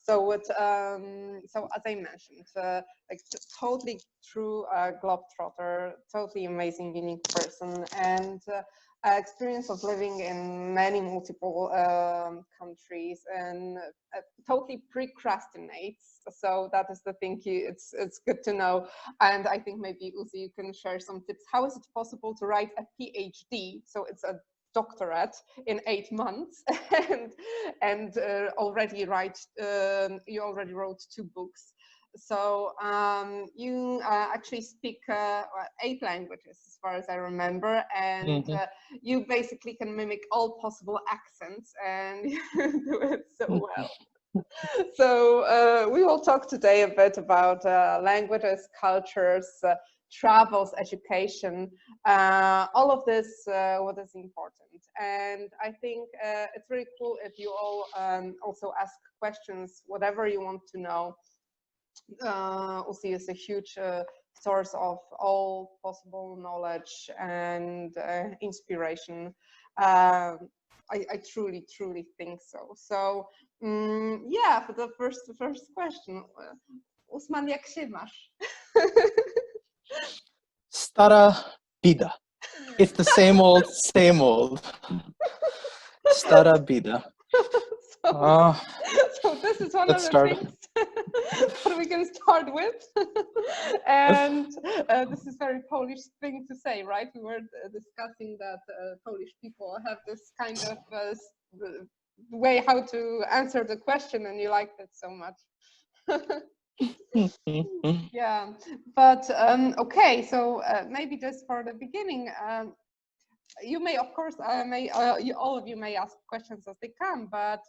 So so as I mentioned, like totally true globetrotter, totally amazing, unique person, and experience of living in many multiple countries, and totally procrastinates. So that is the thing. It's good to know. And I think maybe Uzi, you can share some tips. How is it possible to write a PhD? So it's a doctorate in 8 months, and already you already wrote 2 books. So you actually speak 8 languages, as far as I remember, and you basically can mimic all possible accents, and you do it so well. So we will talk today a bit about languages, cultures, travels, education, all of this, what is important. And I think it's really cool if you all also ask questions, whatever you want to know. Uzi is a huge source of all possible knowledge and inspiration. I truly, truly think so. So yeah, for the first question, Usman, jak się masz? Stara bida. It's the same old, same old. Stara bida. So this is one of the things that we can start with. And this is very Polish thing to say, right? We were discussing that Polish people have this kind of way how to answer the question, and you liked it so much. Yeah, but okay, so maybe just for the beginning, you may, of course, all of you may ask questions as they come, but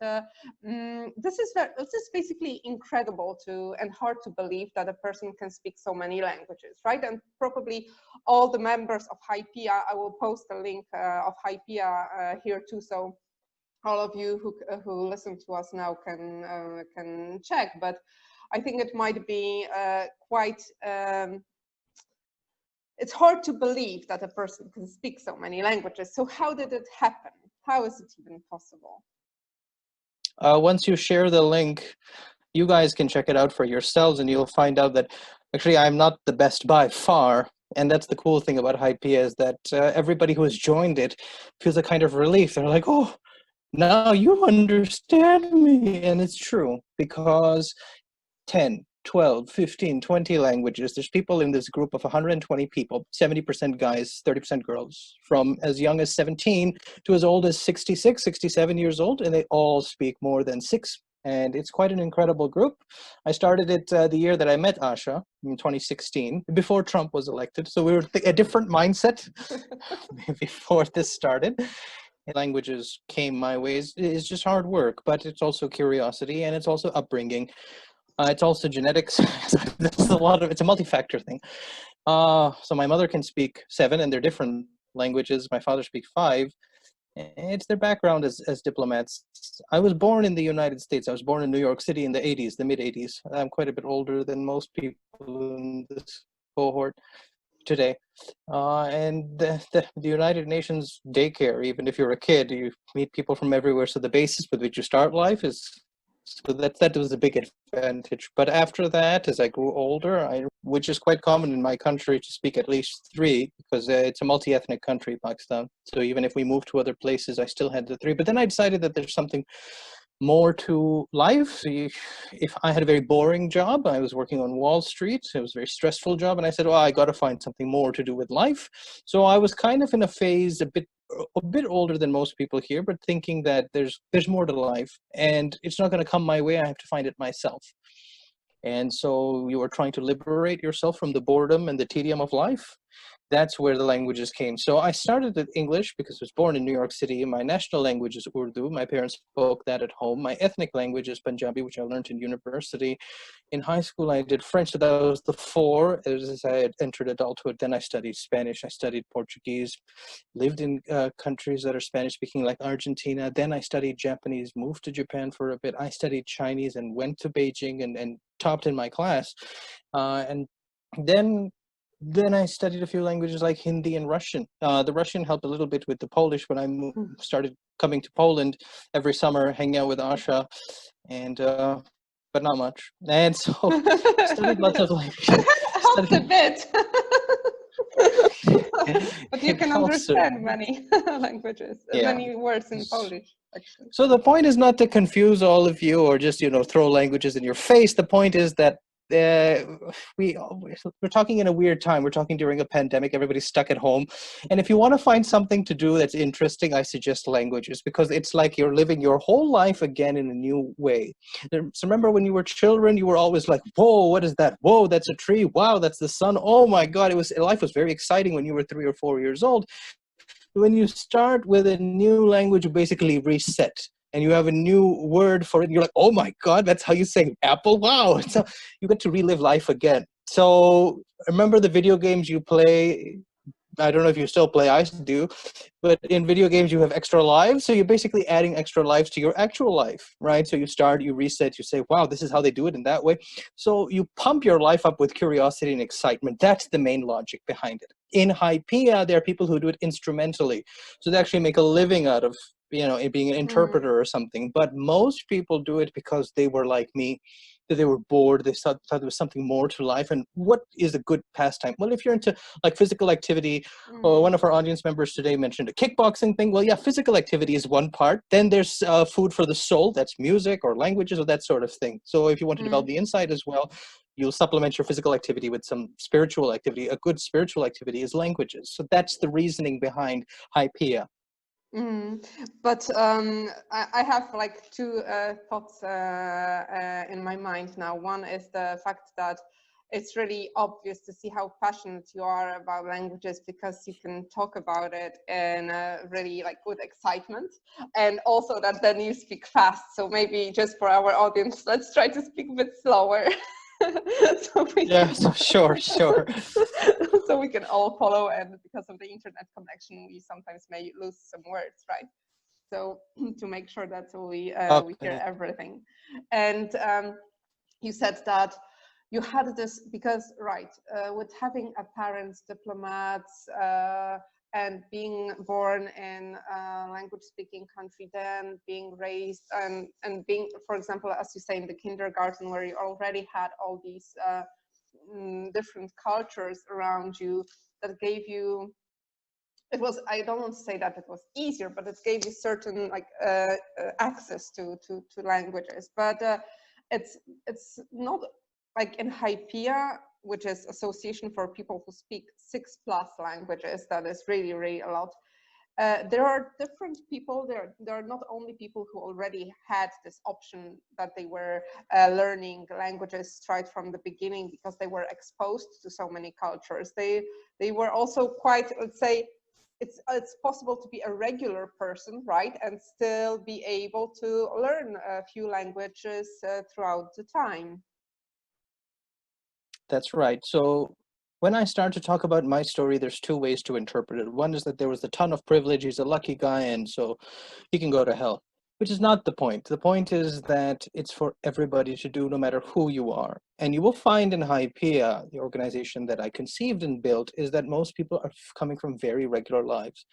this is basically incredible and hard to believe that a person can speak so many languages, right? And probably all the members of HYPIA, I will post a link of HYPIA here too, so all of you who listen to us now can check. But I think it might be quite. It's hard to believe that a person can speak so many languages. So how did it happen? How is it even possible? Once you share the link, you guys can check it out for yourselves, and you'll find out that actually I'm not the best by far. And that's the cool thing about HYPIA, is that everybody who has joined it feels a kind of relief. They're like, oh, now you understand me. And it's true, because 10, 12, 15, 20 languages. There's people in this group of 120 people, 70% guys, 30% girls, from as young as 17 to as old as 66, 67 years old, and they all speak more than 6. And it's quite an incredible group. I started it the year that I met Asha in 2016, before Trump was elected. So we were a different mindset before this started. Languages came my way. It's just hard work, but it's also curiosity, and it's also upbringing. It's also genetics. It's a multi-factor thing. So my mother can speak 7, and they're different languages. My father speaks 5. It's their background as diplomats. I was born in the United States. I was born in New York City in the 80s, the mid-80s. I'm quite a bit older than most people in this cohort today. And the United Nations daycare, even if you're a kid, you meet people from everywhere. So the basis with which you start life is, so that was a big advantage. But after that, as I grew older, which is quite common in my country to speak at least 3, because it's a multi-ethnic country, Pakistan. So even if we moved to other places, I still had the 3. But then I decided that there's something more to life. If I had a very boring job, I was working on Wall Street. It was a very stressful job. And I said, well, I got to find something more to do with life. So I was kind of in a phase a bit older than most people here, but thinking that there's more to life, and it's not going to come my way. I have to find it myself. And so you are trying to liberate yourself from the boredom and the tedium of life. That's where the languages came. So I started with English because I was born in New York City. My national language is Urdu. My parents spoke that at home. My ethnic language is Punjabi, which I learned in university. In high school, I did French. So that was the 4. As I had entered adulthood, then I studied Spanish. I studied Portuguese, lived in countries that are Spanish speaking, like Argentina. Then I studied Japanese, moved to Japan for a bit. I studied Chinese and went to Beijing and topped in my class. And then I studied a few languages like Hindi and Russian. The Russian helped a little bit with the Polish when I started coming to Poland every summer, hanging out with Asha. And but not much. And so studied lots of languages. Helps a bit. But you It can also, understand many languages, yeah. many words in Polish, actually. So the point is not to confuse all of you or just, throw languages in your face. The point is that we're talking in a weird time. We're talking during a pandemic. Everybody's stuck at home. And if you want to find something to do that's interesting, I suggest languages, because it's like you're living your whole life again in a new way. So remember when you were children, you were always like, whoa, what is that? Whoa, that's a tree. Wow, that's the sun. Oh my God, life was very exciting when you were 3 or 4 years old. When you start with a new language, you basically reset and you have a new word for it. And you're like, oh my God, that's how you say apple. Wow. So you get to relive life again. So remember the video games you play. I don't know if you still play, I do, but in video games you have extra lives. So you're basically adding extra lives to your actual life, right? So you start, you reset, you say, wow, this is how they do it in that way. So you pump your life up with curiosity and excitement. That's the main logic behind it. In HYPIA, there are people who do it instrumentally. So they actually make a living out of, it being an interpreter or something. But most people do it because they were like me, that they were bored. They thought there was something more to life. And what is a good pastime? Well, if you're into like physical activity, one of our audience members today mentioned a kickboxing thing. Well, yeah, physical activity is one part. Then there's food for the soul. That's music or languages or that sort of thing. So if you want to develop the insight as well, you'll supplement your physical activity with some spiritual activity. A good spiritual activity is languages. So that's the reasoning behind HYPIA. But I have like two thoughts in my mind now. One is the fact that it's really obvious to see how passionate you are about languages, because you can talk about it in really like with excitement, and also that then you speak fast. So maybe just for our audience, let's try to speak a bit slower. Sure. So we can all follow, and because of the internet connection, we sometimes may lose some words, right? So to make sure that we hear everything. And you said that you had this because, with having a parents, diplomats, and being born in a language-speaking country, then being raised and being, for example, as you say, in the kindergarten, where you already had all these different cultures around you, that gave you, it was, I don't want to say that it was easier, but it gave you certain access to languages. But it's not like in HYPIA, which is Association for People Who Speak 6+ languages. That is really, really a lot. There are different people. There are not only people who already had this option that they were learning languages right from the beginning because they were exposed to so many cultures. They were also quite, let's say, it's possible to be a regular person, right, and still be able to learn a few languages throughout the time. That's right. So when I start to talk about my story, there's two ways to interpret it. One is that there was a ton of privilege. He's a lucky guy, and so he can go to hell, which is not the point. The point is that it's for everybody to do, no matter who you are. And you will find in HYPIA, the organization that I conceived and built, is that most people are coming from very regular lives,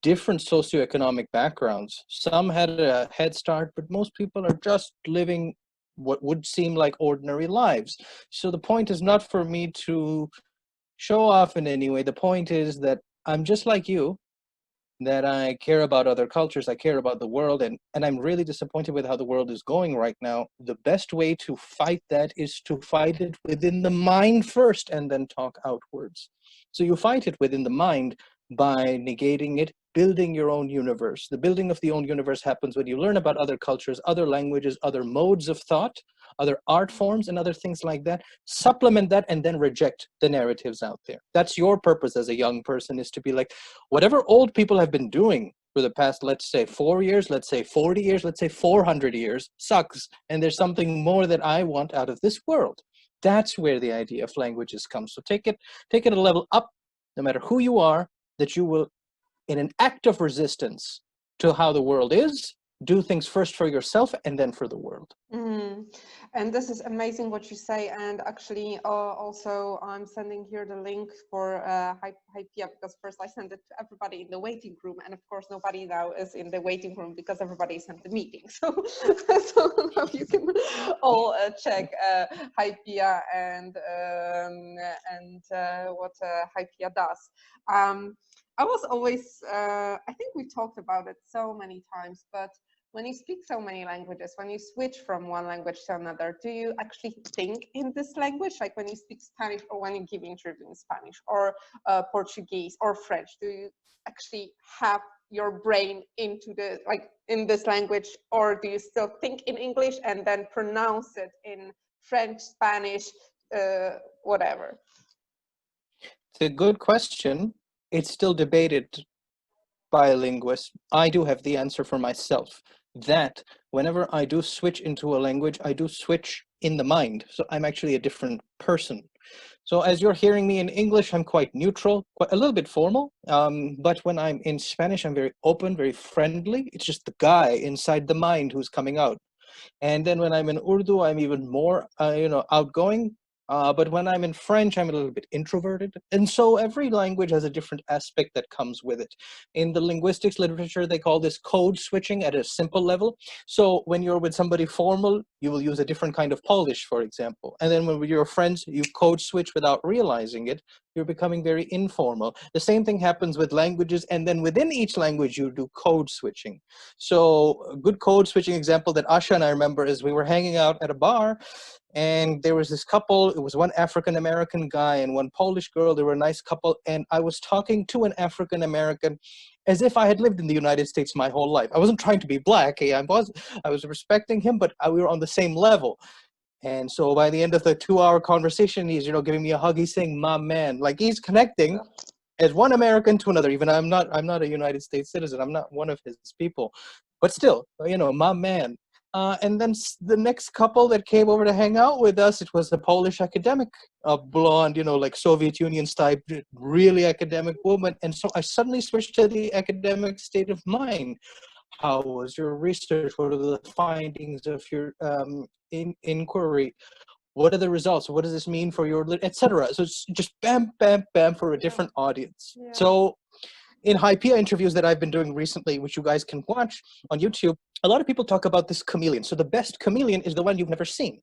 different socioeconomic backgrounds. Some had a head start, but most people are just living what would seem like ordinary lives. So the point is not for me to show off in any way. The point is that I'm just like you, that I care about other cultures, I care about the world, and I'm really disappointed with how the world is going right now. The best way to fight that is to fight it within the mind first and then talk outwards. So you fight it within the mind by negating it, building your own universe. The building of the own universe happens when you learn about other cultures, other languages, other modes of thought, other art forms, and other things like that. Supplement that and then reject the narratives out there. That's your purpose as a young person, is to be like, whatever old people have been doing for the past, let's say 4 years, let's say 40 years, let's say 400 years, sucks. And there's something more that I want out of this world. That's where the idea of languages comes. So take it a level up, no matter who you are, that you will, in an act of resistance to how the world is, do things first for yourself and then for the world. And this is amazing what you say. And actually, also, I'm sending here the link for HYPIA, because first I sent it to everybody in the waiting room. And of course, nobody now is in the waiting room because everybody is at the meeting. So, so now you can all check HYPIA and what HYPIA does. I was always, I think we talked about it so many times, but when you speak so many languages, when you switch from one language to another, do you actually think in this language? Like when you speak Spanish, or when you give interview in Spanish, or Portuguese or French, do you actually have your brain into the, like in this language, or do you still think in English and then pronounce it in French, Spanish, whatever? It's a good question. It's still debated by linguists. I do have the answer for myself, that whenever I do switch into a language, I do switch in the mind. So I'm actually a different person. So as you're hearing me in English, I'm quite neutral, quite a little bit formal. But when I'm in Spanish, I'm very open, very friendly. It's just the guy inside the mind who's coming out. And then when I'm in Urdu, I'm even more, outgoing. But when I'm in French, I'm a little bit introverted. And so every language has a different aspect that comes with it. In the linguistics literature, they call this code switching at a simple level. So when you're with somebody formal, you will use a different kind of Polish, for example. And then when with your friends, you code switch without realizing it. You're becoming very informal. The same thing happens with languages. And then within each language, you do code switching. So a good code switching example that Asha and I remember is we were hanging out at a bar, and there was this couple. It was one African American guy and one Polish girl. They were a nice couple, and I was talking to an African American as if I had lived in the United States my whole life. I wasn't trying to be black. I was respecting him, but we were on the same level. And so by the end of the 2-hour conversation, he's giving me a hug. He's saying, "My man," like he's connecting as one American to another. Even I'm not a United States citizen. I'm not one of his people, but still, my man. And then the next couple that came over to hang out with us, it was a Polish academic, a blonde, like Soviet Union type, really academic woman. And so I suddenly switched to the academic state of mind. How was your research? What are the findings of your inquiry? What are the results? What does this mean for your, etc.? So it's just bam, bam, bam for a different audience. Yeah. So in HYPIA interviews that I've been doing recently, which you guys can watch on YouTube, a lot of people talk about this chameleon. So the best chameleon is the one you've never seen.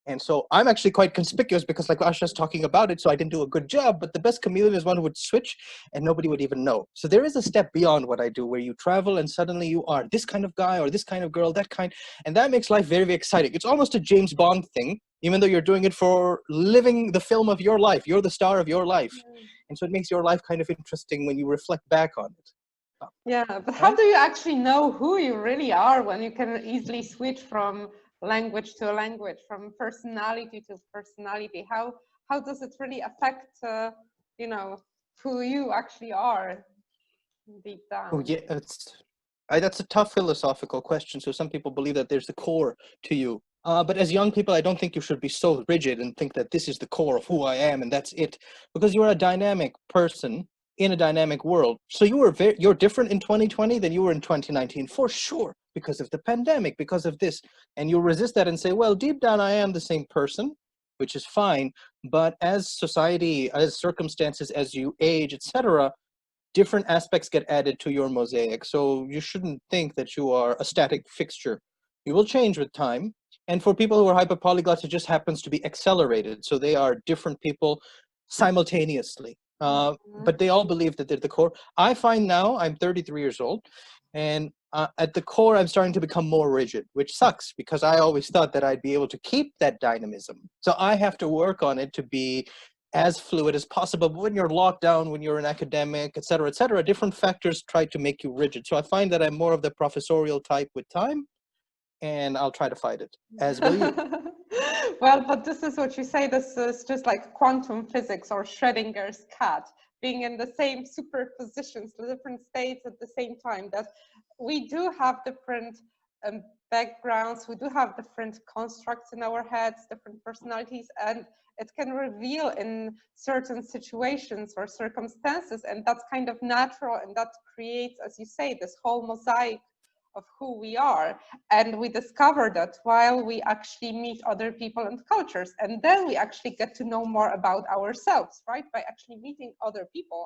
And so I'm actually quite conspicuous because like Asha's talking about it, so I didn't do a good job, but the best chameleon is one who would switch and nobody would even know. So there is a step beyond what I do where you travel and suddenly you are this kind of guy or this kind of girl, that kind, and that makes life very, very exciting. It's almost a James Bond thing, even though you're doing it for living the film of your life. You're the star of your life. And so it makes your life kind of interesting when you reflect back on it. Yeah, but how do you actually know who you really are when you can easily switch from language to language, from personality to personality? How does it really affect, who you actually are deep down? Oh yeah, that's a tough philosophical question. So some people believe that there's a core to you. But as young people, I don't think you should be so rigid and think that this is the core of who I am and that's it, because you're a dynamic person in a dynamic world. So you're different in 2020 than you were in 2019 for sure, because of the pandemic, because of this, and you'll resist that and say, well, deep down I am the same person, which is fine. But as society, as circumstances, as you age, etc., different aspects get added to your mosaic. So you shouldn't think that you are a static fixture. You will change with time. And for people who are hyperpolyglots, it just happens to be accelerated. So they are different people simultaneously. But they all believe that they're the core. I find now, I'm 33 years old, and at the core, I'm starting to become more rigid, which sucks because I always thought that I'd be able to keep that dynamism. So I have to work on it to be as fluid as possible. But when you're locked down, when you're an academic, et cetera, different factors try to make you rigid. So I find that I'm more of the professorial type with time, and I'll try to fight it, as will you. Well, but this is what you say. This is just like quantum physics or Schrödinger's cat, being in the same superpositions, the different states at the same time. That we do have different backgrounds, we do have different constructs in our heads, different personalities, and it can reveal in certain situations or circumstances, and that's kind of natural, and that creates, as you say, this whole mosaic of who we are. And we discover that while we actually meet other people and cultures, and then we actually get to know more about ourselves, right? By actually meeting other people,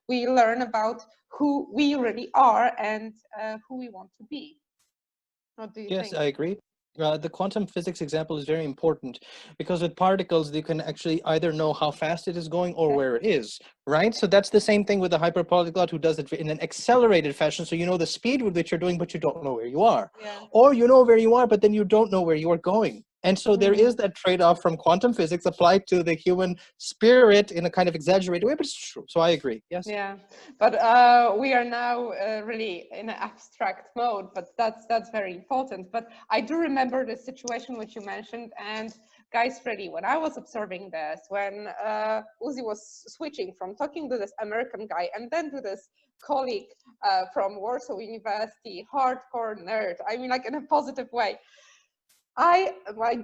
we learn about who we really are and who we want to be. What do you Yes, think? I agree. The quantum physics example is very important because with particles, you can actually either know how fast it is going or where it is, right? So that's the same thing with a hyperpolyglot who does it in an accelerated fashion. So you know the speed with which you're doing, but you don't know where you are. Yeah. Or you know where you are, but then you don't know where you are going. And so there is that trade-off from quantum physics applied to the human spirit in a kind of exaggerated way, but it's true. So I agree. Yes. Yeah, but we are now really in an abstract mode, but that's very important. But I do remember the situation which you mentioned, and guys, really, when I was observing this, when Uzi was switching from talking to this American guy and then to this colleague from Warsaw University, hardcore nerd, I mean, like in a positive way, my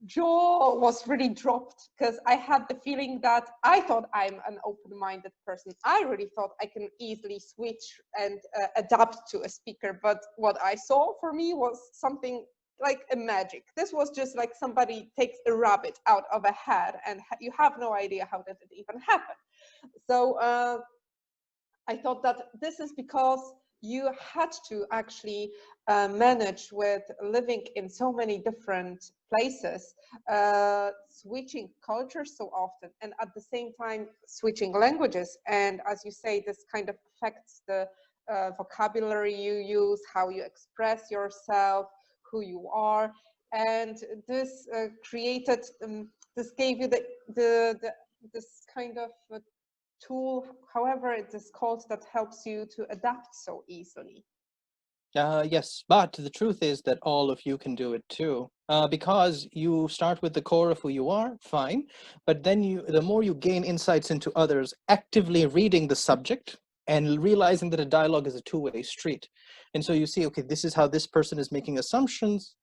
jaw was really dropped because I had the feeling that I thought I'm an open-minded person. I really thought I can easily switch and adapt to a speaker. But what I saw for me was something like a magic. This was just like somebody takes a rabbit out of a hat and you have no idea how did it even happen. So I thought that this is because you had to actually manage with living in so many different places, switching cultures so often, and at the same time switching languages. And as you say, this kind of affects the vocabulary you use, how you express yourself, who you are. And this created, this gave you this kind of tool, however it is called, that helps you to adapt so easily. Yes, but the truth is that all of you can do it too. Because you start with the core of who you are, fine. But then the more you gain insights into others, actively reading the subject and realizing that a dialogue is a two-way street. And so you see, okay, this is how this person is making assumptions.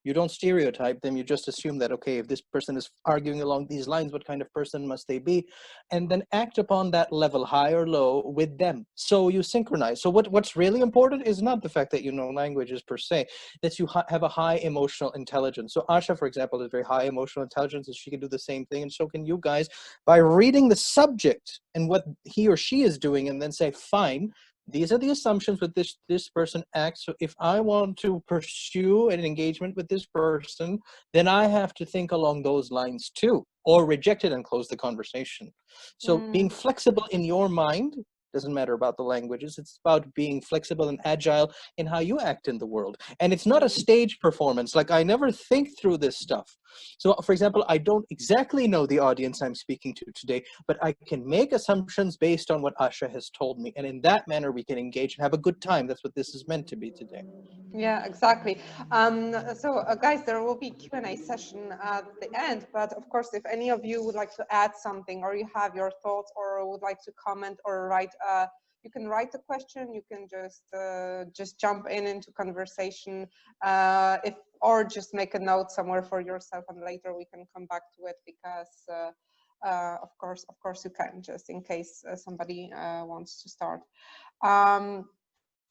You don't stereotype them, you just assume that, okay, if this person is arguing along these lines, what kind of person must they be? And then act upon that level, high or low, with them. So you synchronize. So what's really important is not the fact that you know languages per se, that you have a high emotional intelligence. So Asha, for example, has very high emotional intelligence, and she can do the same thing, and so can you guys, by reading the subject and what he or she is doing, and then say, fine, these are the assumptions with this person acts. So if I want to pursue an engagement with this person, then I have to think along those lines too, or reject it and close the conversation. So being flexible in your mind doesn't matter about the languages. It's about being flexible and agile in how you act in the world. And it's not a stage performance. Like, I never think through this stuff. So for example, I don't exactly know the audience I'm speaking to today, but I can make assumptions based on what Asha has told me. And in that manner, we can engage and have a good time. That's what this is meant to be today. Yeah, exactly. So guys, there will be Q&A session at the end, but of course, if any of you would like to add something, or you have your thoughts, or would like to comment or write, you can write the question. You can just jump into conversation, or just make a note somewhere for yourself, and later we can come back to it, because of course you can, just in case somebody wants to start.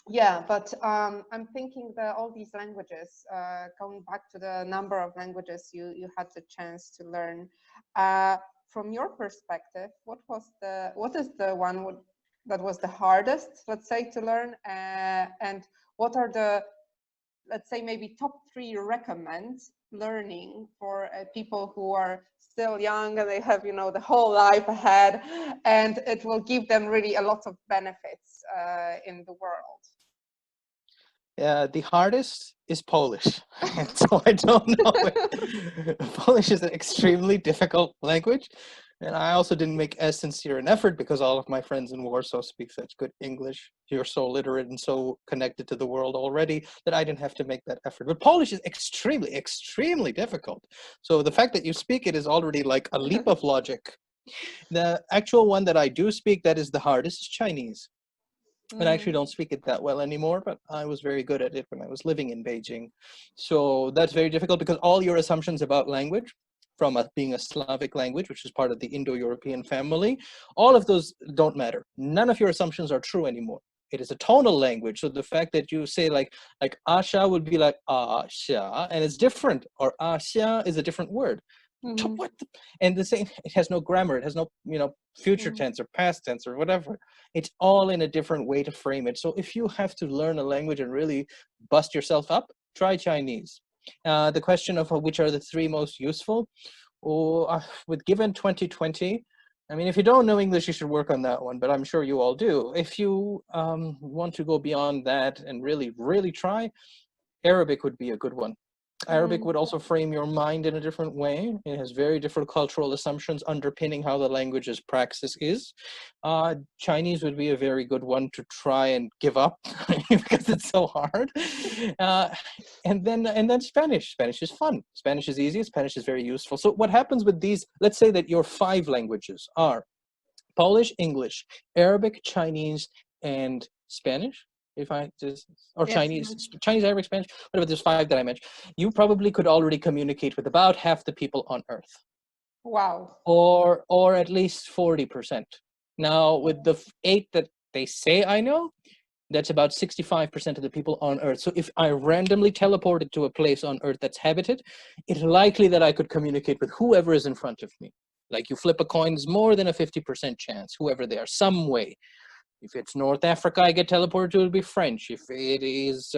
Yeah, but I'm thinking that all these languages, going back to the number of languages you had the chance to learn, from your perspective, what is the one that was the hardest, let's say, to learn, and what are the, let's say, maybe top 3 you recommend learning for people who are still young and they have, the whole life ahead, and it will give them really a lot of benefits in the world? The hardest is Polish. And so I don't know. Polish is an extremely difficult language. And I also didn't make as sincere an effort because all of my friends in Warsaw speak such good English. You're so literate and so connected to the world already that I didn't have to make that effort. But Polish is extremely, extremely difficult. So the fact that you speak it is already like a leap of logic. The actual one that I do speak that is the hardest is Chinese. But I actually don't speak it that well anymore, but I was very good at it when I was living in Beijing. So that's very difficult because all your assumptions about language, from being a Slavic language, which is part of the Indo-European family, all of those don't matter. None of your assumptions are true anymore. It is a tonal language. So the fact that you say like Asha would be like Asha, and it's different, or Asha is a different word. Mm-hmm. What the, and the same, it has no grammar, it has no, you know, future Mm-hmm. tense or past tense or whatever. It's all in a different way to frame it. So if you have to learn a language and really bust yourself up, try Chinese. The question of which are the three most useful, or with given 2020, I mean, if you don't know English, you should work on that one, but I'm sure you all do. If you want to go beyond that and really, really try, Arabic would be a good one. Arabic would also frame your mind in a different way. It has very different cultural assumptions underpinning how the language's praxis is. Chinese would be a very good one to try and give up because it's so hard. And then Spanish. Spanish is fun. Spanish is easy. Spanish is very useful. So what happens with these? Let's say that your 5 languages are Polish, English, Arabic, Chinese, and Spanish. If I just, or Yes. Chinese, Arabic, Spanish, whatever, there's 5 that I mentioned. You probably could already communicate with about half the people on Earth. Wow. Or at least 40%. Now, with the 8 that they say I know, that's about 65% of the people on Earth. So if I randomly teleported to a place on Earth that's habited, it's likely that I could communicate with whoever is in front of me. Like you flip a coin, there's more than a 50% chance, whoever they are, some way. If it's North Africa, I get teleported to, it'll be French. If it is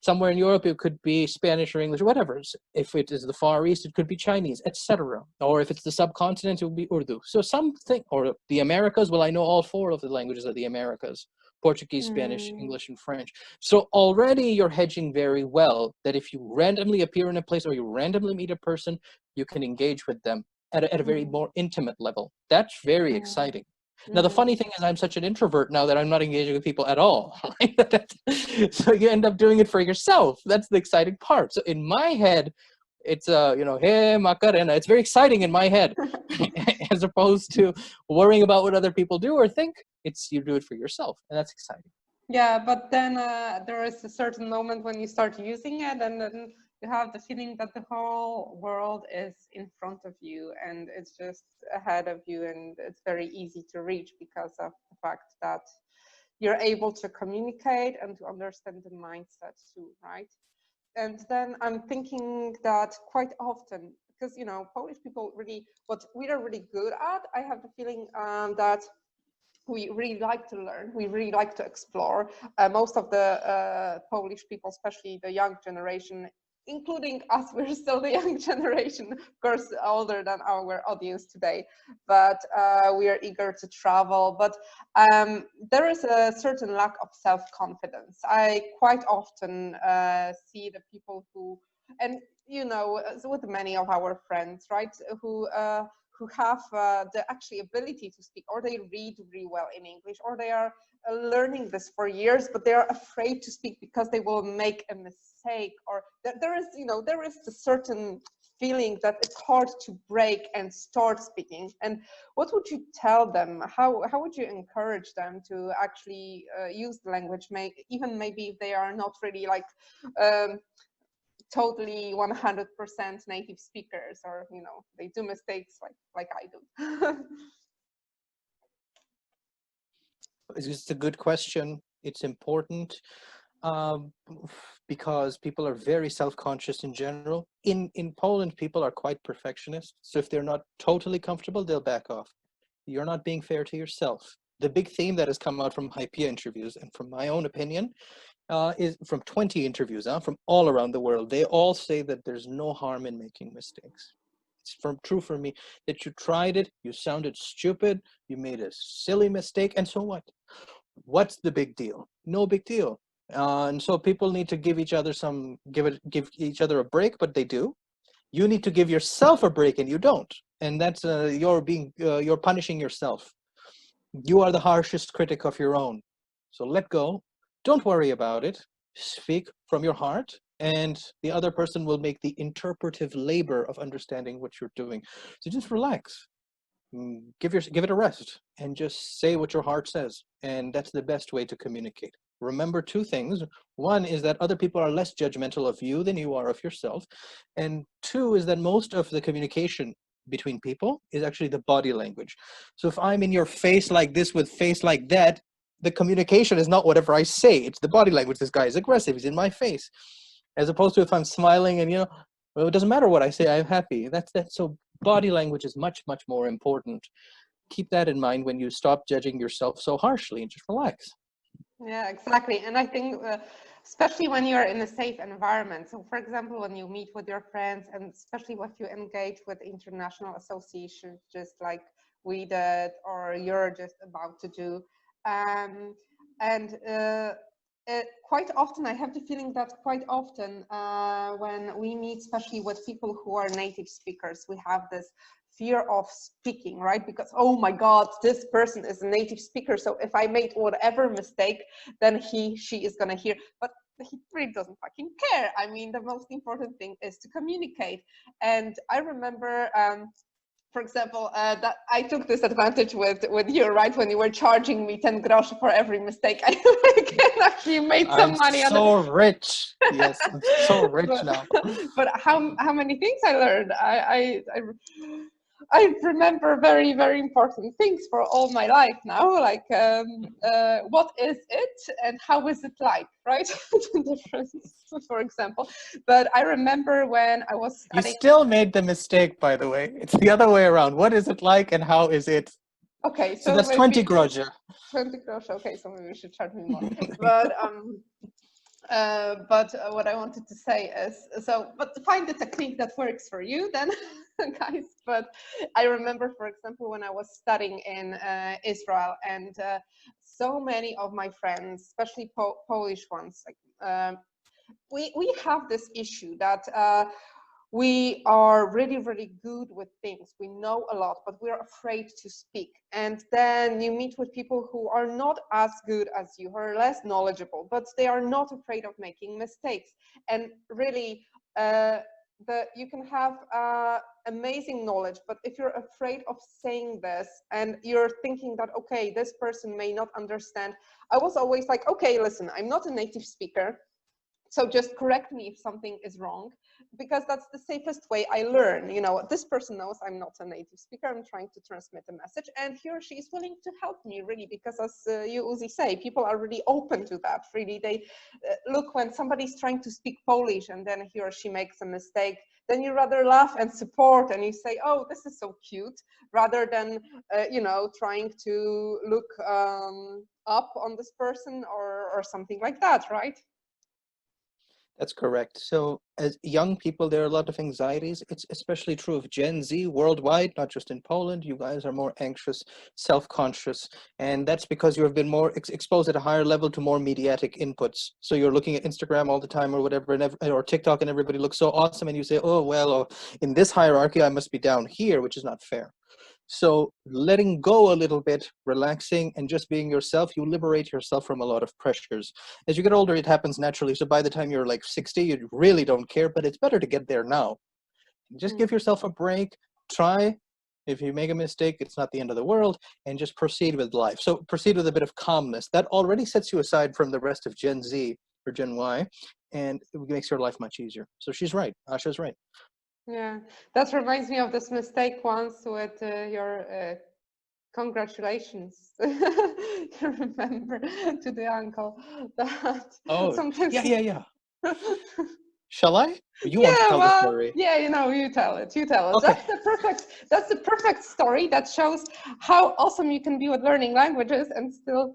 somewhere in Europe, it could be Spanish or English, whatever. If it is the Far East, it could be Chinese, etc. Or if it's the subcontinent, it would be Urdu. So something, or the Americas, well, I know all 4 of the languages of the Americas: Portuguese, Spanish, English, and French. So already you're hedging very well that if you randomly appear in a place or you randomly meet a person, you can engage with them at a very more intimate level. That's very exciting. Now, the funny thing is I'm such an introvert now that I'm not engaging with people at all. Right? So you end up doing it for yourself. That's the exciting part. So in my head, it's you know, hey Macarena, it's very exciting in my head as opposed to worrying about what other people do or think. It's you do it for yourself, and that's exciting. Yeah, but then there is a certain moment when you start using it, and then you have the feeling that the whole world is in front of you and it's just ahead of you, and it's very easy to reach because of the fact that you're able to communicate and to understand the mindset too, right? And then I'm thinking that quite often, because you know, Polish people really, what we are really good at, I have the feeling that we really like to learn, we really like to explore. Most of the Polish people, especially the young generation, including us, we're still the young generation, of course, older than our audience today, but we are eager to travel. But there is a certain lack of self-confidence. I quite often see the people who, and you know, with many of our friends, right, who have the actually ability to speak, or they read really well in English, or they are learning this for years, but they are afraid to speak because they will make a mistake, or there is, you know, there is a certain feeling that it's hard to break and start speaking. And what would you tell them? How would you encourage them to actually use the language, even maybe if they are not really like totally 100% native speakers, or you know, they do mistakes like I do? It's a good question. It's important um, because people are very self-conscious in general. In Poland, people are quite perfectionist. So if they're not totally comfortable, they'll back off. You're not being fair to yourself. The big theme that has come out from HYPIA interviews, and from my own opinion, is from 20 interviews from all around the world. They all say that there's no harm in making mistakes. It's true for me that you tried it, you sounded stupid, you made a silly mistake, and so what? What's the big deal? No big deal. And so people need to give each other give each other a break, but they do. You need to give yourself a break, and you don't. And that's you're punishing yourself. You are the harshest critic of your own. So let go. Don't worry about it. Speak from your heart, and the other person will make the interpretive labor of understanding what you're doing. So just relax. Give it a rest and just say what your heart says. And that's the best way to communicate. Remember 2 things. 1 is that other people are less judgmental of you than you are of yourself. And 2 is that most of the communication between people is actually the body language. So if I'm in your face like this with face like that, the communication is not whatever I say. It's the body language. This guy is aggressive. He's in my face. As opposed to if I'm smiling and, well, it doesn't matter what I say, I'm happy. That's that. So body language is much, much more important. Keep that in mind when you stop judging yourself so harshly and just relax. Yeah, exactly. And I think, especially when you're in a safe environment. So, for example, when you meet with your friends, and especially if you engage with international associations, just like we did, or you're just about to do. And quite often, I have the feeling that quite often when we meet, especially with people who are native speakers, we have this fear of speaking, right? Because, oh my God, this person is a native speaker. So if I made whatever mistake, then she is going to hear. But he really doesn't fucking care. I mean, the most important thing is to communicate. And I remember, for example, that I took this advantage with you, right? When you were charging me 10 groszy for every mistake, I actually made some money on it. I'm so rich. Yes, I'm so rich now. But how many things I learned? I remember very, very important things for all my life now, like what is it and how is it like, right? The difference, for example. But I remember when I was studying. You still made the mistake, by the way. It's the other way around. What is it like and how is it? Okay, so that's 20 groszy. 20 groszy. Okay, so maybe we should charge me more. But what I wanted to say is, but find the technique that works for you then, guys. But I remember, for example, when I was studying in Israel, and so many of my friends, especially Polish ones, like we have this issue that we are really, really good with things. We know a lot, but we're afraid to speak. And then you meet with people who are not as good as you, who are less knowledgeable, but they are not afraid of making mistakes. And really, you can have amazing knowledge, but if you're afraid of saying this and you're thinking that, okay, this person may not understand, I was always like, okay, listen, I'm not a native speaker, so just correct me if something is wrong, because that's the safest way I learn. This person knows I'm not a native speaker. I'm trying to transmit a message, and he or she is willing to help me, really, because as you, Uzi, say, people are really open to that. Really, they look, when somebody's trying to speak Polish and then he or she makes a mistake, then you rather laugh and support, and you say, oh, this is so cute, rather than trying to look up on this person or something like that, right? That's correct. So as young people, there are a lot of anxieties. It's especially true of Gen Z worldwide, not just in Poland. You guys are more anxious, self-conscious, and that's because you have been more exposed at a higher level to more mediatic inputs. So you're looking at Instagram all the time or whatever, or TikTok, and everybody looks so awesome, and you say, oh, well, in this hierarchy, I must be down here, which is not fair. So letting go a little bit, relaxing, and just being yourself, you liberate yourself from a lot of pressures. As you get older, it happens naturally. So by the time you're like 60, you really don't care, but it's better to get there now. Just give yourself a break, try. If you make a mistake, it's not the end of the world, and just proceed with life. So proceed with a bit of calmness. That already sets you aside from the rest of Gen Z or Gen Y, and it makes your life much easier. So she's right. Asha's right. Yeah, that reminds me of this mistake once with your congratulations. You remember, to the uncle that sometimes. Yeah. Shall I? You want to tell the story? Yeah, you tell it. Okay. That's the perfect story that shows how awesome you can be with learning languages and still.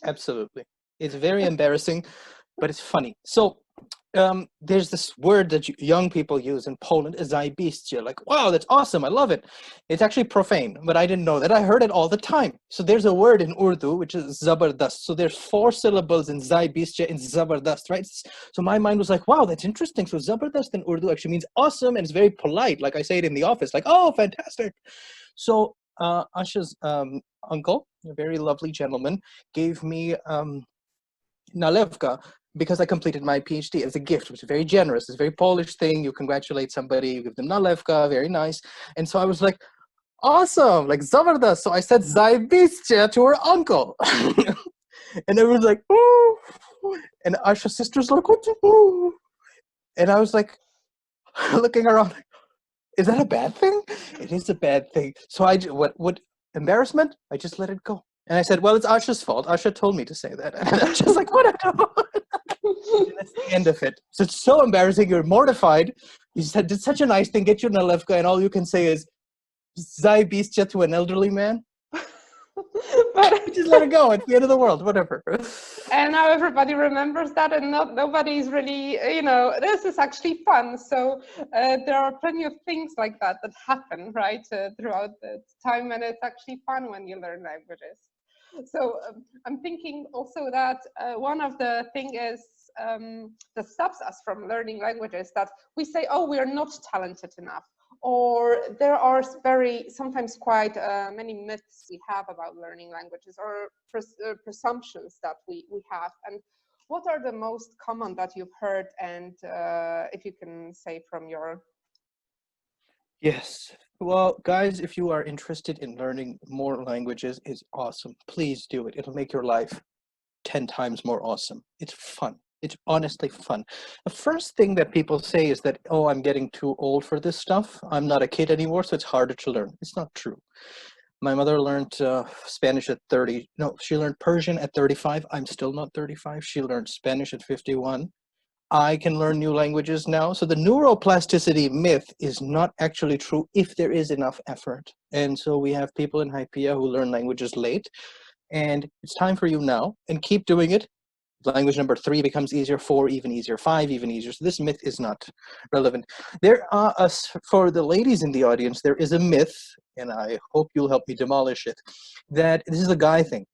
Absolutely. It's very embarrassing, but it's funny. So there's this word that young people use in Poland, zajebistie. Like, wow, that's awesome. I love it. It's actually profane, but I didn't know that. I heard it all the time. So there's a word in Urdu, which is zabardast. So there's 4 syllables in zajebistie and zabardast, right? So my mind was like, wow, that's interesting. So zabardast in Urdu actually means awesome, and it's very polite. Like I say it in the office, like, oh, fantastic. So Asha's uncle, a very lovely gentleman, gave me nalewka because I completed my PhD as a gift, which is very generous. It's a very Polish thing. You congratulate somebody, you give them nalewka, very nice. And so I was like, awesome, like zavarda. So I said zajebistie to her uncle. And it was like, oh. And Asha's sister's like, what? And I was like, looking around, is that a bad thing? It is a bad thing. So what embarrassment? I just let it go. And I said, well, it's Asha's fault. Asha told me to say that. And Asha's like, what? And that's the end of it. So it's so embarrassing. You're mortified. You said, did such a nice thing, get you in a lefka, and all you can say is, Zai Beastja to an elderly man. But Just let it go. It's the end of the world. Whatever. and now everybody remembers that, and nobody's really, this is actually fun. So there are plenty of things like that that happen, right, throughout the time, and it's actually fun when you learn languages. So I'm thinking also that one of the thing is that stops us from learning languages, that we say, oh, we are not talented enough, or there are sometimes quite many myths we have about learning languages, or presumptions that we have. And what are the most common that you've heard, and if you can say from your... Yes. Well, guys, if you are interested in learning more languages, it's awesome. Please do it. It'll make your life 10 times more awesome. It's fun. It's honestly fun. The first thing that people say is that, oh, I'm getting too old for this stuff. I'm not a kid anymore, so it's harder to learn. It's not true. My mother learned Spanish at 30. No, she learned Persian at 35. I'm still not 35. She learned Spanish at 51. I can learn new languages now. So the neuroplasticity myth is not actually true if there is enough effort. And so we have people in HYPIA who learn languages late. And it's time for you now, and keep doing it. Language number 3 becomes easier, 4 even easier, 5 even easier. So this myth is not relevant. There are for the ladies in the audience, there is a myth, and I hope you'll help me demolish it, that this is a guy thing,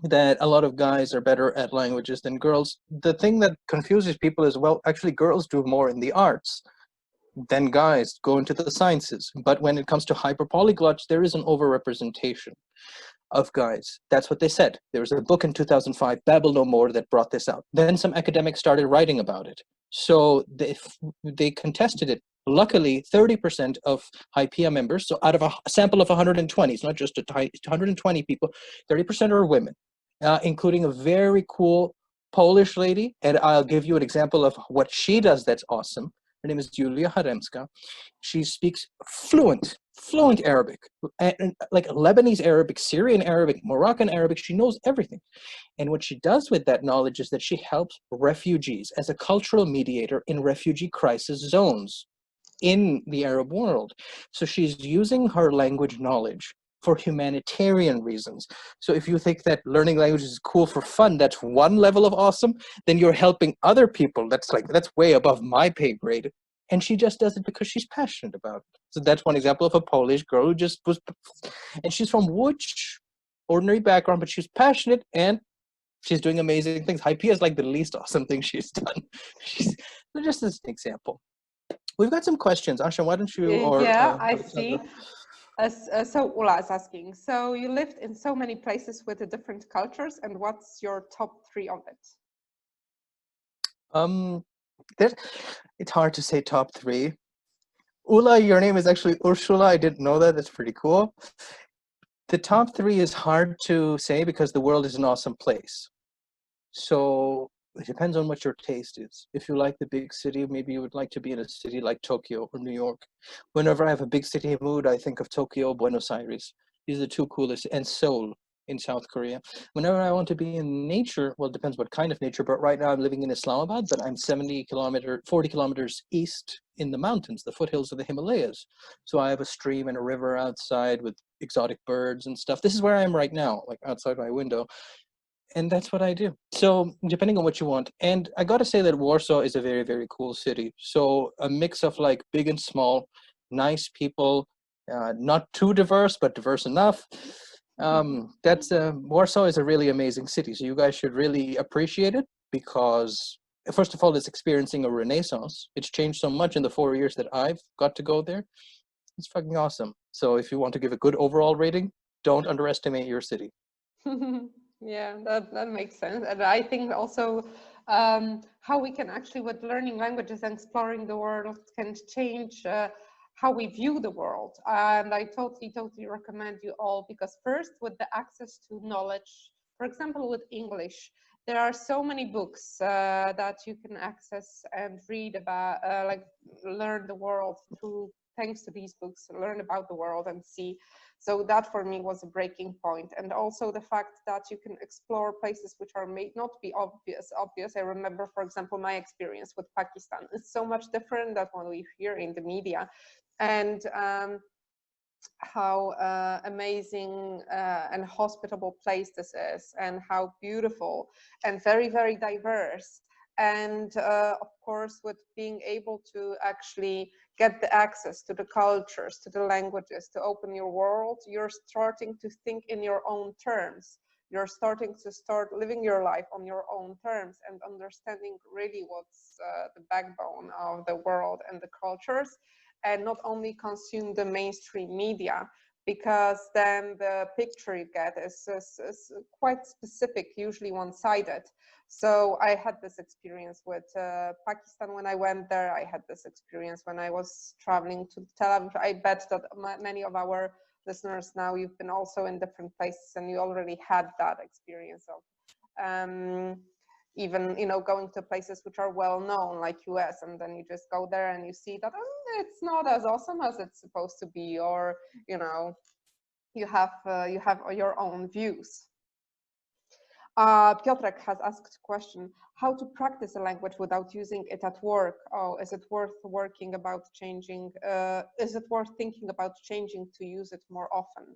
that a lot of guys are better at languages than girls. The thing that confuses people is, well, actually girls do more in the arts than guys go into the sciences. But when it comes to hyperpolyglots, there is an overrepresentation of guys. That's what they said. There was a book in 2005, Babel No More, that brought this out. Then some academics started writing about it. So they contested it. Luckily, 30% of HYPIA members, so out of a sample of 120, it's not just 120 people, 30% are women, including a very cool Polish lady. And I'll give you an example of what she does that's awesome. Her name is Julia Haremska. She speaks fluent Arabic, and like Lebanese Arabic, Syrian Arabic, Moroccan Arabic. She knows everything. And what she does with that knowledge is that she helps refugees as a cultural mediator in refugee crisis zones in the Arab world. So she's using her language knowledge for humanitarian reasons. So if you think that learning languages is cool for fun, that's one level of awesome, then you're helping other people. That's way above my pay grade. And she just does it because she's passionate about it. So that's one example of a Polish girl who just was, and she's from which ordinary background, but she's passionate and she's doing amazing things. HYPIA is like the least awesome thing she's done. She's just as an example. We've got some questions. Asha, why don't you, or Yeah, I Alexandra? see. So Ula is asking, so you lived in so many places with the different cultures, and what's your top 3 of it? It's hard to say top 3. Ula, your name is actually Ursula. I didn't know that. That's pretty cool. The top 3 is hard to say because the world is an awesome place. So it depends on what your taste is. If you like the big city, maybe you would like to be in a city like Tokyo or New York. Whenever I have a big city mood, I think of Tokyo, Buenos Aires. These are the 2 coolest, and Seoul in South Korea. Whenever I want to be in nature, well, it depends what kind of nature, but right now I'm living in Islamabad, but I'm 40 kilometers east in the mountains, the foothills of the Himalayas. So I have a stream and a river outside with exotic birds and stuff. This is where I am right now, like outside my window. And that's what I do. So depending on what you want. And I got to say that Warsaw is a very, very cool city. So a mix of like big and small, nice people, not too diverse, but diverse enough. Warsaw is a really amazing city. So you guys should really appreciate it because first of all, it's experiencing a renaissance. It's changed so much in the 4 years that I've got to go there. It's fucking awesome. So if you want to give a good overall rating, don't underestimate your city. Yeah, that makes sense. And I think also how we can actually, with learning languages and exploring the world, can change how we view the world. And I totally recommend you all, because first, with the access to knowledge, for example, with English, there are so many books that you can access and read about, like learn the world through, thanks to these books, learn about the world and see. So that for me was a breaking point. And also the fact that you can explore places which are may not be obvious. I remember, for example, my experience with Pakistan. It's so much different than what we hear in the media. And how amazing and hospitable place this is, and how beautiful and very, very diverse. And of course, with being able to actually get the access to the cultures, to the languages, to open your world, you're starting to think in your own terms. You're starting to living your life on your own terms and understanding really what's the backbone of the world and the cultures, and not only consume the mainstream media, because then the picture you get is quite specific, usually one-sided. So I had this experience with Pakistan when I went there. I had this experience when I was traveling to Tel Aviv. I bet that many of our listeners now, you've been also in different places and you already had that experience of even, you know, going to places which are well known like US, and then you just go there and you see that it's not as awesome as it's supposed to be, or, you know, you have your own views. Piotrek has asked a question: how to practice a language without using it at work? Oh, is it worth working about changing? Is it worth thinking about changing to use it more often?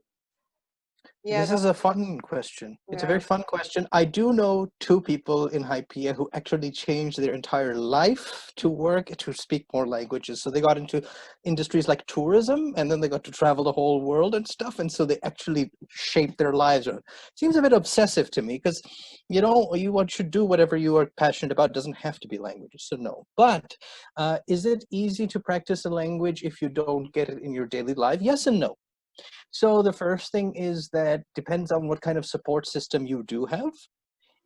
Yeah, this is a fun question. It's a very fun question. I do know two people in HYPIA who actually changed their entire life to work to speak more languages. So they got into industries like tourism, and then they got to travel the whole world and stuff. And so they actually shaped their lives. It seems a bit obsessive to me, because, you know, you should do whatever you are passionate about. It doesn't have to be languages, so no. But is it easy to practice a language if you don't get it in your daily life? Yes and no. So the first thing is that depends on what kind of support system you do have.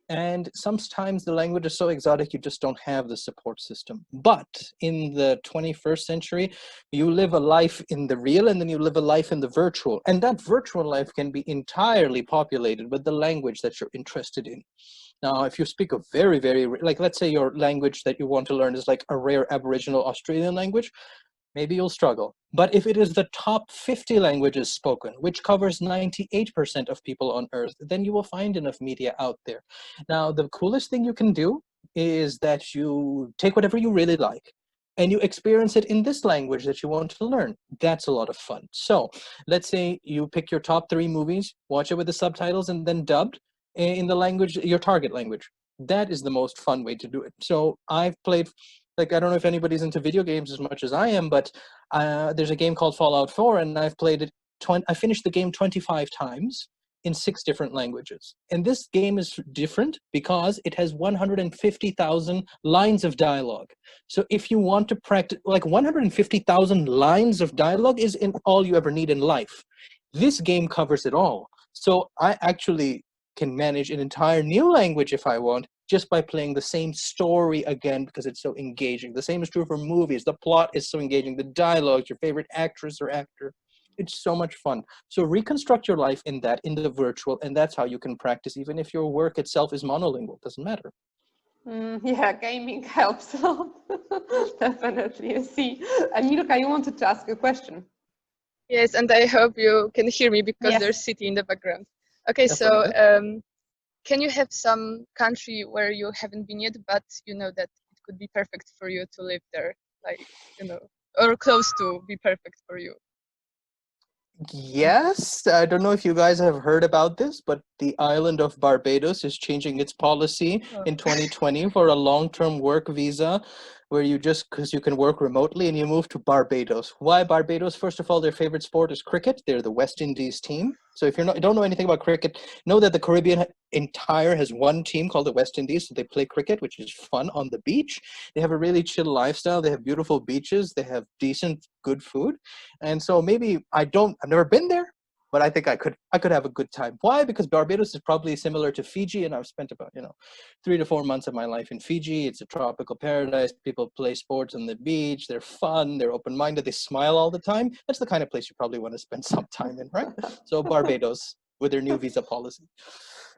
And sometimes the language is so exotic, you just don't have the support system. But in the 21st century, you live a life in the real, and then you live a life in the virtual. And that virtual life can be entirely populated with the language that you're interested in. Now, if you speak a very, very, like, let's say your language that you want to learn is like a rare Aboriginal Australian language, maybe you'll struggle. But if it is the top 50 languages spoken, which covers 98% of people on Earth, then you will find enough media out there. Now, the coolest thing you can do is that you take whatever you really like and you experience it in this language that you want to learn. That's a lot of fun. So let's say you pick your top 3 movies, watch it with the subtitles and then dubbed in the language, your target language. That is the most fun way to do it. So I've played, like, I don't know if anybody's into video games as much as I am, but there's a game called Fallout 4, and I've played it. I finished the game 25 times in 6 different languages. And this game is different because it has 150,000 lines of dialogue. So if you want to practice, like, 150,000 lines of dialogue is in all you ever need in life. This game covers it all. So I actually can manage an entire new language if I want, just by playing the same story again, because it's so engaging. The same is true for movies. The plot is so engaging. The dialogue, your favorite actress or actor. It's so much fun. So reconstruct your life in the virtual, and that's how you can practice, even if your work itself is monolingual. Doesn't matter. Yeah, gaming helps a lot. Definitely. You see, Miluka, you wanted to ask a question. Yes, and I hope you can hear me because there's city in the background. Okay, so can you have some country where you haven't been yet, but you know that it could be perfect for you to live there, like, you know, or close to be perfect for you? Yes, I don't know if you guys have heard about this, but the island of Barbados is changing its policy in 2020 for a long-term work visa, where you just, because you can work remotely, and you move to Barbados. Why Barbados? First of all, their favorite sport is cricket. They're the West Indies team. So if you don't know anything about cricket, know that the Caribbean entire has one team called the West Indies. So they play cricket, which is fun on the beach. They have a really chill lifestyle. They have beautiful beaches. They have decent, good food. And so maybe I've never been there, but I think I could have a good time. Why? Because Barbados is probably similar to Fiji, and I've spent about 3 to 4 months of my life in Fiji. It's a tropical paradise. People play sports on the beach. They're fun. They're open-minded. They smile all the time. That's the kind of place you probably want to spend some time in, right? So Barbados. with their new visa policy.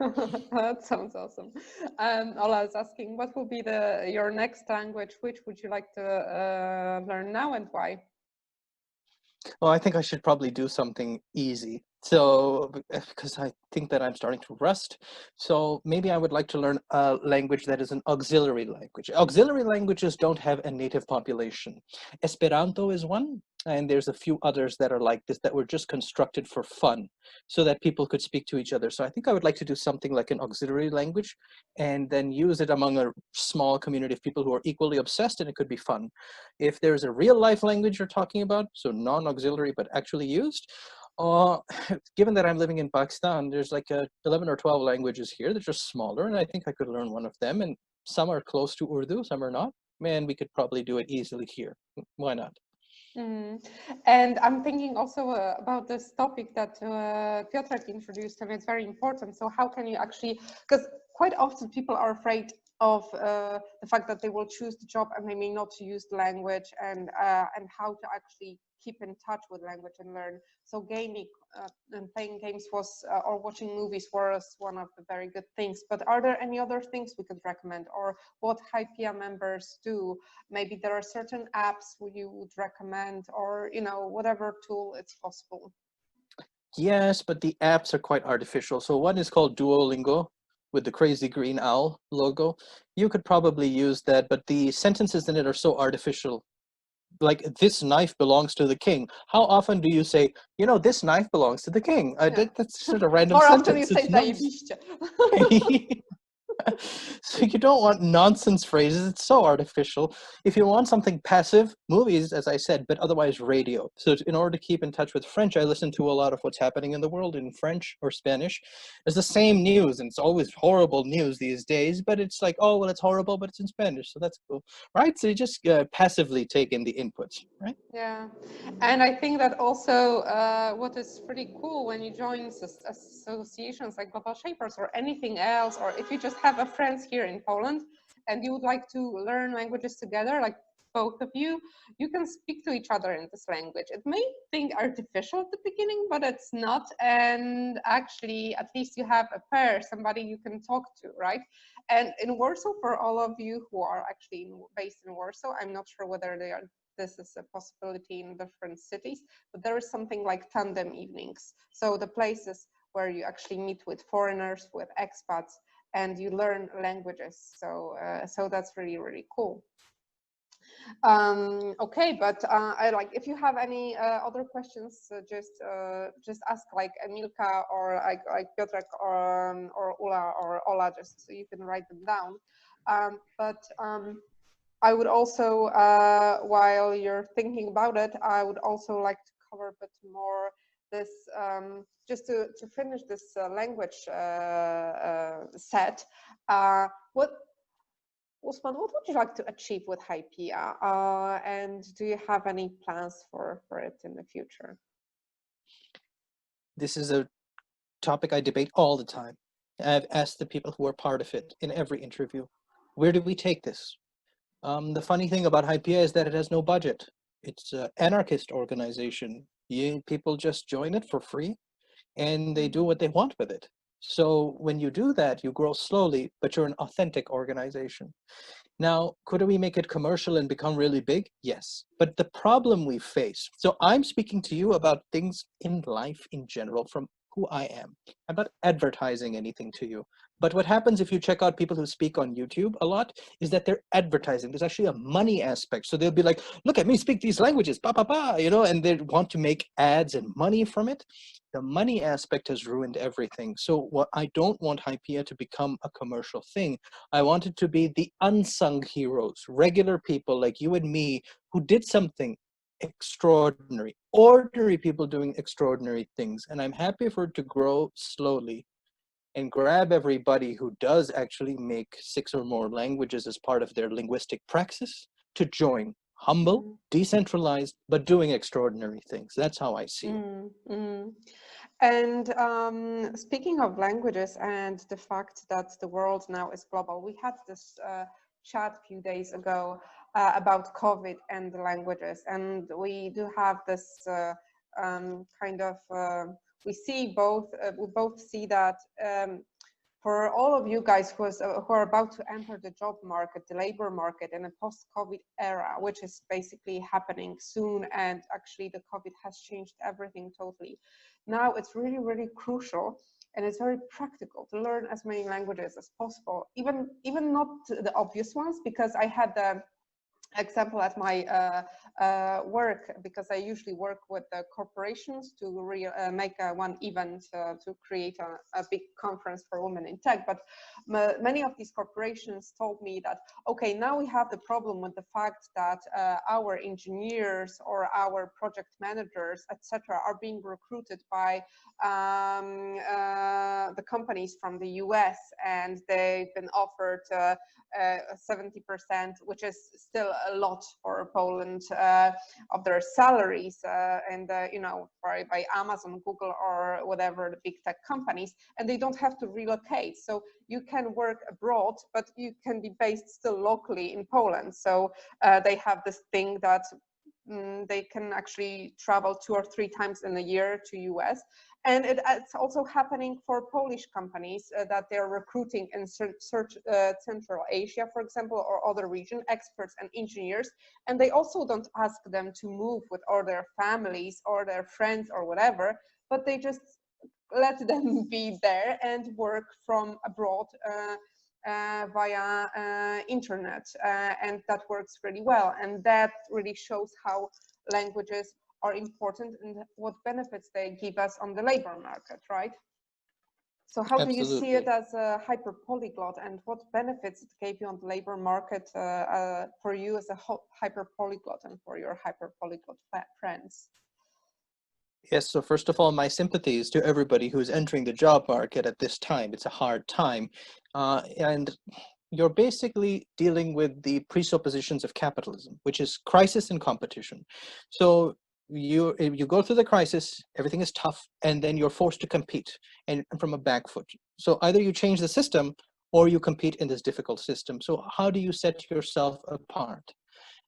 That sounds awesome. Ola is asking, what will be your next language? Which would you like to learn now, and why? Well, I think I should probably do something easy. So, because I think that I'm starting to rust. So maybe I would like to learn a language that is an auxiliary language. Auxiliary languages don't have a native population. Esperanto is one, and there's a few others that are like this that were just constructed for fun so that people could speak to each other. So I think I would like to do something like an auxiliary language and then use it among a small community of people who are equally obsessed, and it could be fun. If there's a real life language you're talking about, so non-auxiliary but actually used, given that I'm living in Pakistan, there's like 11 or 12 languages here. They're just smaller, and I think I could learn one of them. And some are close to Urdu, some are not. Man, we could probably do it easily here. Why not? And I'm thinking also about this topic that Piotr introduced, and it's very important. So how can you actually, because quite often people are afraid of the fact that they will choose the job and they may not use the language, and how to actually keep in touch with language and learn. So gaming and playing games was or watching movies was one of the very good things. But are there any other things we could recommend, or what HYPIA members do? Maybe there are certain apps you would recommend, or whatever tool it's possible. Yes, but the apps are quite artificial. So one is called Duolingo with the crazy green owl logo. You could probably use that, but the sentences in it are so artificial. Like, this knife belongs to the king. How often do you say, this knife belongs to the king? That's sort of random More sentence. often you say It's So you don't want nonsense phrases. It's so artificial. If you want something passive, movies, as I said, but otherwise radio. So in order to keep in touch with French, I listen to a lot of what's happening in the world in French or Spanish. It's the same news, and it's always horrible news these days, but it's like, oh, well, it's horrible, but it's in Spanish, so that's cool, right? So you just passively take in the inputs, right? Yeah, and I think that also what is pretty cool when you join associations like Global Shapers or anything else, or if you just have a friends here in Poland and you would like to learn languages together, like both of you can speak to each other in this language. It may think artificial at the beginning, but it's not. And actually, at least you have a pair, somebody you can talk to, right? And in Warsaw, for all of you who are actually based in Warsaw, I'm not sure whether this is a possibility in different cities, but there is something like tandem evenings. So the places where you actually meet with foreigners, with expats, and you learn languages. So so that's really, really cool. Okay, but if you have any other questions, just ask like Emilka or like Piotrek or Ula or Ola, just so you can write them down. I would also, while you're thinking about it, I would also like to cover a bit more this, just to finish this language set. Usman, what would you like to achieve with HYPIA? And do you have any plans for it in the future? This is a topic I debate all the time. I've asked the people who are part of it in every interview, where do we take this? The funny thing about HYPIA is that it has no budget. It's an anarchist organization. People just join it for free, and they do what they want with it. So when you do that, you grow slowly, but you're an authentic organization. Now, could we make it commercial and become really big? Yes. But the problem we face, so I'm speaking to you about things in life in general from who I am. I'm not advertising anything to you. But what happens if you check out people who speak on YouTube a lot is that they're advertising. There's actually a money aspect. So they'll be like, look at me speak these languages, and they want to make ads and money from it. The money aspect has ruined everything. So what I don't want HYPIA to become a commercial thing. I want it to be the unsung heroes, regular people like you and me who did something extraordinary, ordinary people doing extraordinary things. And I'm happy for it to grow slowly and grab everybody who does actually make 6 or more languages as part of their linguistic praxis to join. Humble, decentralized, but doing extraordinary things. That's how I see it. And speaking of languages and the fact that the world now is global, we had this chat a few days ago about COVID and the languages, and we do have this we both see that for all of you guys who are about to enter the job market, the labor market in a post-COVID era, which is basically happening soon, and actually the COVID has changed everything totally. Now it's really, really crucial, and it's very practical to learn as many languages as possible, even not the obvious ones, because I had the example at my work, because I usually work with the corporations to make one event to create a big conference for women in tech. But many of these corporations told me that, okay, now we have the problem with the fact that our engineers or our project managers, etc., are being recruited by the companies from the US, and they've been offered 70%, which is still a lot for Poland, of their salaries, and you know, by Amazon, Google, or whatever the big tech companies, and they don't have to relocate. So you can work abroad, but you can be based still locally in Poland. So they have this thing that they can actually travel 2 or 3 times in a year to US. And it's also happening for Polish companies that they're recruiting in Central Asia, for example, or other region, experts and engineers. And they also don't ask them to move with all their families or their friends or whatever, but they just let them be there and work from abroad via internet, and that works really well. And that really shows how languages are important and what benefits they give us on the labor market, right? So how do you see it as a hyper polyglot, and what benefits it gave you on the labor market for you as a hyper polyglot and for your hyper polyglot friends? Yes, so first of all, my sympathies to everybody who's entering the job market at this time. It's a hard time. And you're basically dealing with the presuppositions of capitalism, which is crisis and competition. So you go through the crisis, everything is tough, and then you're forced to compete, and from a back foot. So either you change the system or you compete in this difficult system. So how do you set yourself apart?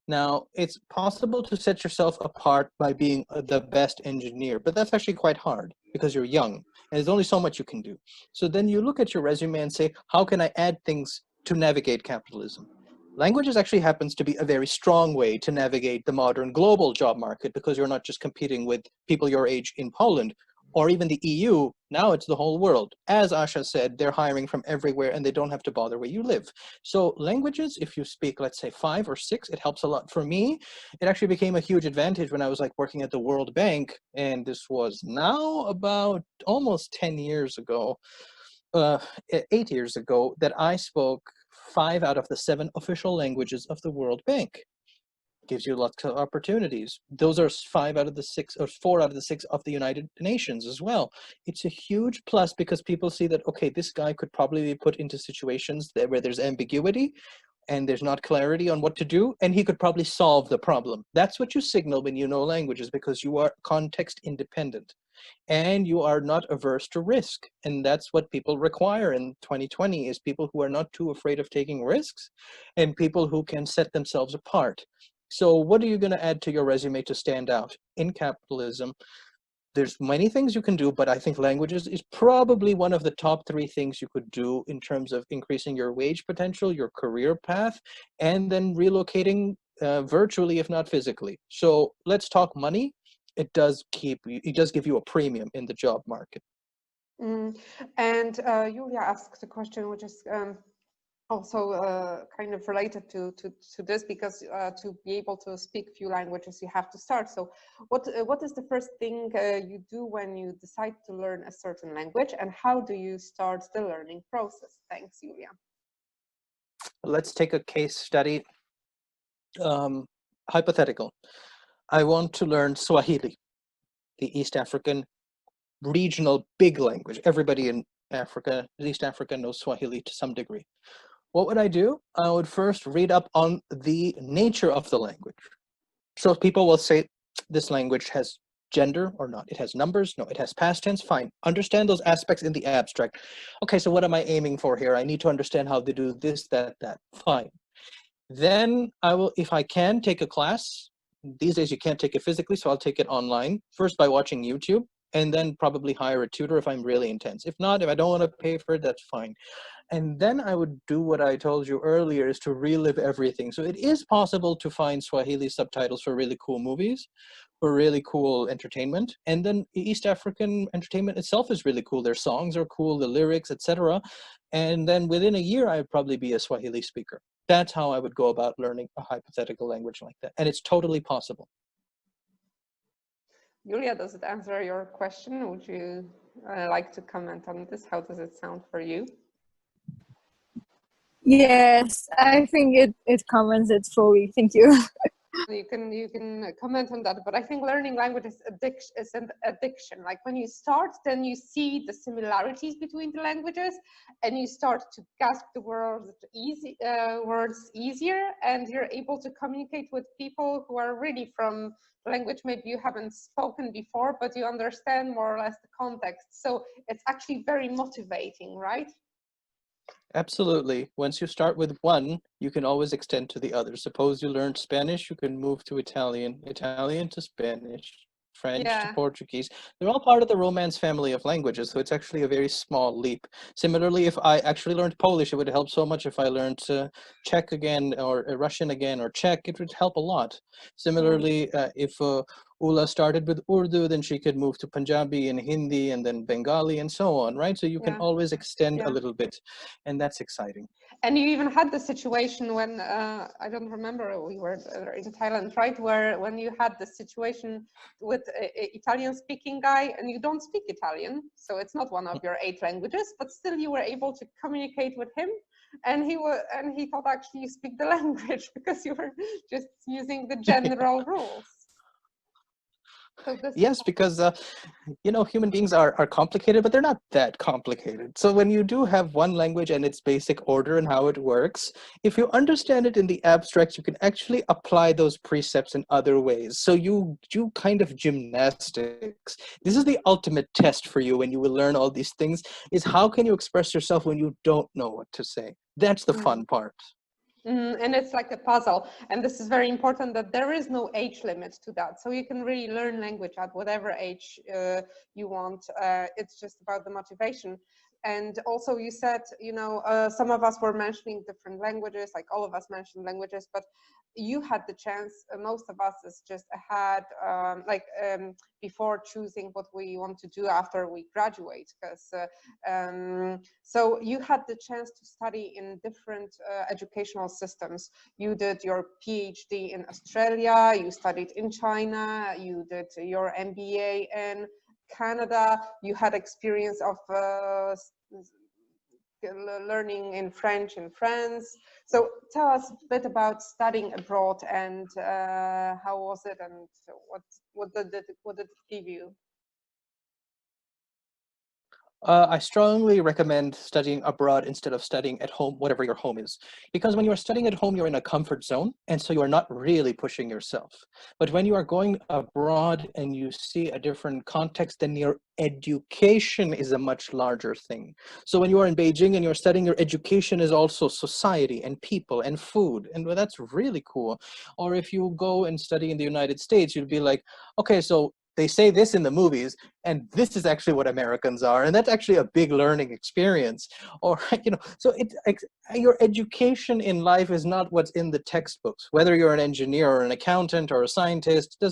Now, it's possible to set yourself apart by being the best engineer, but that's actually quite hard because you're young and there's only so much you can do. So then you look at your resume and say, how can I add things to navigate capitalism? Languages actually happens to be a very strong way to navigate the modern global job market, because you're not just competing with people your age in Poland or even the EU. Now it's the whole world. As Asha said, they're hiring from everywhere and they don't have to bother where you live. So languages, if you speak, let's say 5 or 6, it helps a lot. For me, it actually became a huge advantage when I was like working at the World Bank, and this was now about almost 10 years ago, 8 years ago, that I spoke 5 out of the 7 official languages of the World Bank. Gives you lots of opportunities. Those are 5 out of the 6 or 4 out of the 6 of the United Nations as well. It's a huge plus because people see that, okay, this guy could probably be put into situations where there's ambiguity and there's not clarity on what to do, and he could probably solve the problem. That's what you signal when you know languages, because you are context independent and you are not averse to risk. And that's what people require in 2020, is people who are not too afraid of taking risks and people who can set themselves apart. So what are you going to add to your resume to stand out in capitalism? There's many things you can do, but I think languages is probably one of the top 3 things you could do in terms of increasing your wage potential, your career path, and then relocating virtually, if not physically. So let's talk money. It does give you a premium in the job market. And Julia asked a question which is also kind of related to this, because to be able to speak few languages you have to start. So what is the first thing you do when you decide to learn a certain language, and how do you start the learning process? Thanks, Julia. Let's take a case study. Hypothetical. I want to learn Swahili, the East African regional big language. Everybody in Africa, East Africa, knows Swahili to some degree. What would I do? I would first read up on the nature of the language. So people will say, this language has gender or not. It has numbers. No, it has past tense. Fine. Understand those aspects in the abstract. Okay, so what am I aiming for here? I need to understand how they do this, that. Fine. Then I will, if I can, take a class these days you can't take it physically, so I'll take it online, first by watching YouTube, and then probably hire a tutor if I'm really intense. If not, if I don't want to pay for it, that's fine. And then I would do what I told you earlier, is to relive everything. So it is possible to find Swahili subtitles for really cool movies, for really cool entertainment. And then East African entertainment itself is really cool. Their songs are cool, the lyrics, etc. And then within a year, I'd probably be a Swahili speaker. That's how I would go about learning a hypothetical language like that. And it's totally possible. Julia, does it answer your question? Would you like to comment on this? How does it sound for you? Yes, I think it covers it fully. Thank you. You can comment on that, but I think learning language is an addiction. Like when you start, then you see the similarities between the languages, and you start to grasp the words easier, and you're able to communicate with people who are really from the language maybe you haven't spoken before, but you understand more or less the context. So it's actually very motivating, right? Absolutely. Once you start with one, you can always extend to the other. Suppose you learned Spanish, you can move to Italian, Italian to Spanish, French to Portuguese. They're all part of the Romance family of languages, so it's actually a very small leap. Similarly, if I actually learned Polish, it would help so much if I learned Czech again, or Russian again, or Czech. It would help a lot. Similarly, if Ula started with Urdu, then she could move to Punjabi and Hindi and then Bengali and so on, right? So you can always extend a little bit, and that's exciting. And you even had the situation when, I don't remember, we were in Thailand, right? When you had the situation with an Italian speaking guy, and you don't speak Italian, so it's not one of your 8 languages, but still you were able to communicate with him. And he thought actually you speak the language because you were just using the general rules. So yes, because you know, human beings are complicated, but they're not that complicated. So when you do have one language and its basic order and how it works, if you understand it in the abstract, you can actually apply those precepts in other ways. So you do kind of gymnastics. This is the ultimate test for you when you will learn all these things, is how can you express yourself when you don't know what to say? That's the fun part. And it's like a puzzle, and this is very important, that there is no age limit to that, so you can really learn language at whatever age you want. It's just about the motivation. And also you said, you know, some of us were mentioning different languages, like all of us mentioned languages, but you had the chance, most of us is just had before choosing what we want to do after we graduate, because so you had the chance to study in different educational systems. You did your PhD in Australia, you studied in China, you did your MBA in Canada, you had experience of learning in French in France. So tell us a bit about studying abroad, and how was it, and what did it give you? I strongly recommend studying abroad instead of studying at home, whatever your home is. Because when you are studying at home, you're in a comfort zone, and so you are not really pushing yourself. But when you are going abroad and you see a different context, then your education is a much larger thing. So when you are in Beijing and you're studying, your education is also society and people and food, and well, that's really cool. Or if you go and study in the United States, you'd be like, okay, so they say this in the movies, and this is actually what Americans are, and that's actually a big learning experience. Or, you know, so your education in life is not what's in the textbooks. Whether you're an engineer or an accountant or a scientist,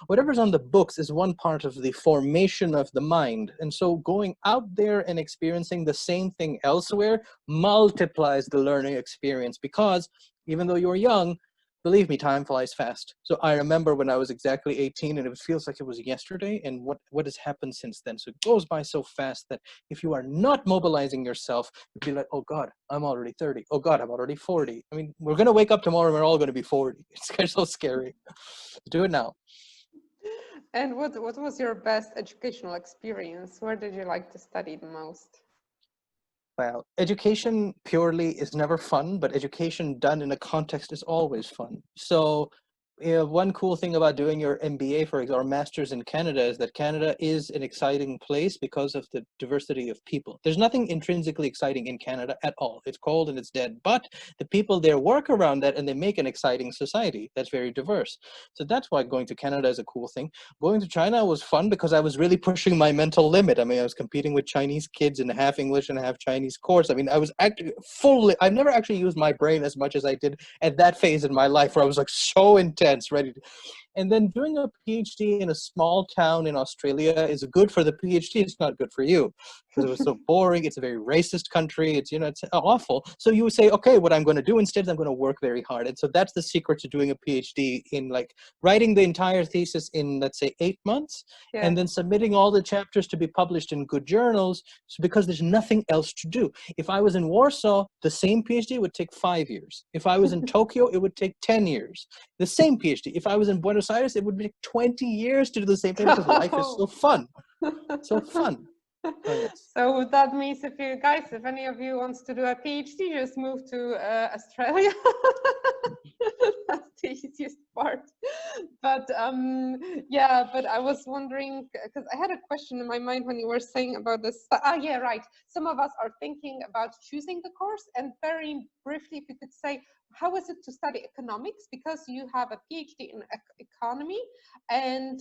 whatever's on the books is one part of the formation of the mind. And so going out there and experiencing the same thing elsewhere multiplies the learning experience, because even though you're young, believe me, time flies fast. So I remember when I was exactly 18, and it feels like it was yesterday, and what has happened since then. So it goes by so fast that if you are not mobilizing yourself, you'd be like, oh God, I'm already 30. Oh God, I'm already 40. I mean, we're going to wake up tomorrow and we're all going to be 40. It's kind of so scary. Do it now. And what was your best educational experience? Where did you like to study the most? Well, education purely is never fun, but education done in a context is always fun. So one cool thing about doing your MBA, for example, or master's in Canada, is that Canada is an exciting place because of the diversity of people. There's nothing intrinsically exciting in Canada at all. It's cold and it's dead, but the people there work around that and they make an exciting society that's very diverse. So that's why going to Canada is a cool thing. Going to China was fun because I was really pushing my mental limit. I mean, I was competing with Chinese kids in a half English and a half Chinese course. I mean, I was actually I've never actually used my brain as much as I did at that phase in my life where I was like so intense, ready to, and then doing a PhD in a small town in Australia is good for the PhD. It's not good for you because it was so boring. It's a very racist country. It's, you know, it's awful. So you would say, okay, what I'm going to do instead is I'm going to work very hard. And so that's the secret to doing a PhD, in like writing the entire thesis in, let's say, 8 months, and then submitting all the chapters to be published in good journals, because there's nothing else to do. If I was in Warsaw, the same PhD would take 5 years. If I was in Tokyo, it would take 10 years. The same PhD. If I was in Buenos Aires, it would take 20 years to do the same thing because life is so fun. So fun. Oh, yes. So that means if you guys, if any of you wants to do a PhD, just move to Australia. That's the easiest part. But yeah, but I was wondering, because I had a question in my mind when you were saying about this. Yeah, right. Some of us are thinking about choosing the course, and very briefly, if you could say, how is it to study economics? Because you have a PhD in economy, and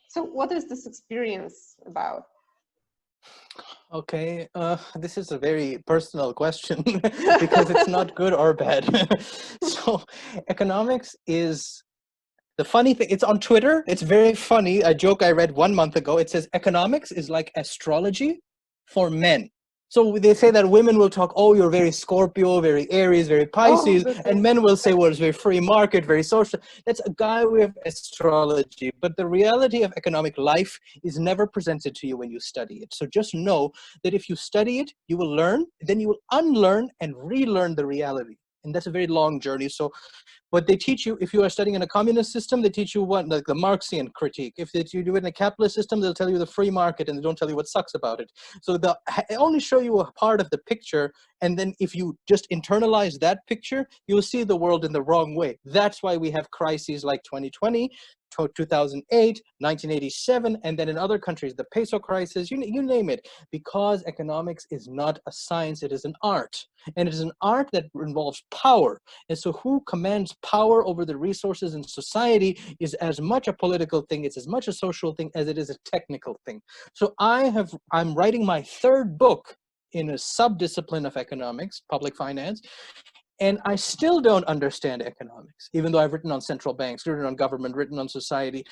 so what is this experience about? Okay, this is a very personal question because it's not good or bad. So economics is, the funny thing, it's on Twitter. It's very funny. A joke I read 1 month ago. It says economics is like astrology for men. So they say that women will talk, oh, you're very Scorpio, very Aries, very Pisces, and men will say, well, it's very free market, very social. That's a guy with astrology. But the reality of economic life is never presented to you when you study it. So just know that if you study it, you will learn, then you will unlearn and relearn the reality. And that's a very long journey. So what they teach you, if you are studying in a communist system, they teach you what, like the Marxian critique. If you do it in a capitalist system, they'll tell you the free market and they don't tell you what sucks about it. So they only show you a part of the picture. And then if you just internalize that picture, you'll see the world in the wrong way. That's why we have crises like 2020, 2008, 1987, and then in other countries, the peso crisis, you name it, because economics is not a science, it is an art. And it is an art that involves power. And so who commands power over the resources in society is as much a political thing, it's as much a social thing as it is a technical thing. So I'm writing my third book in a sub-discipline of economics, public finance, and I still don't understand economics, even though I've written on central banks, written on government, written on society.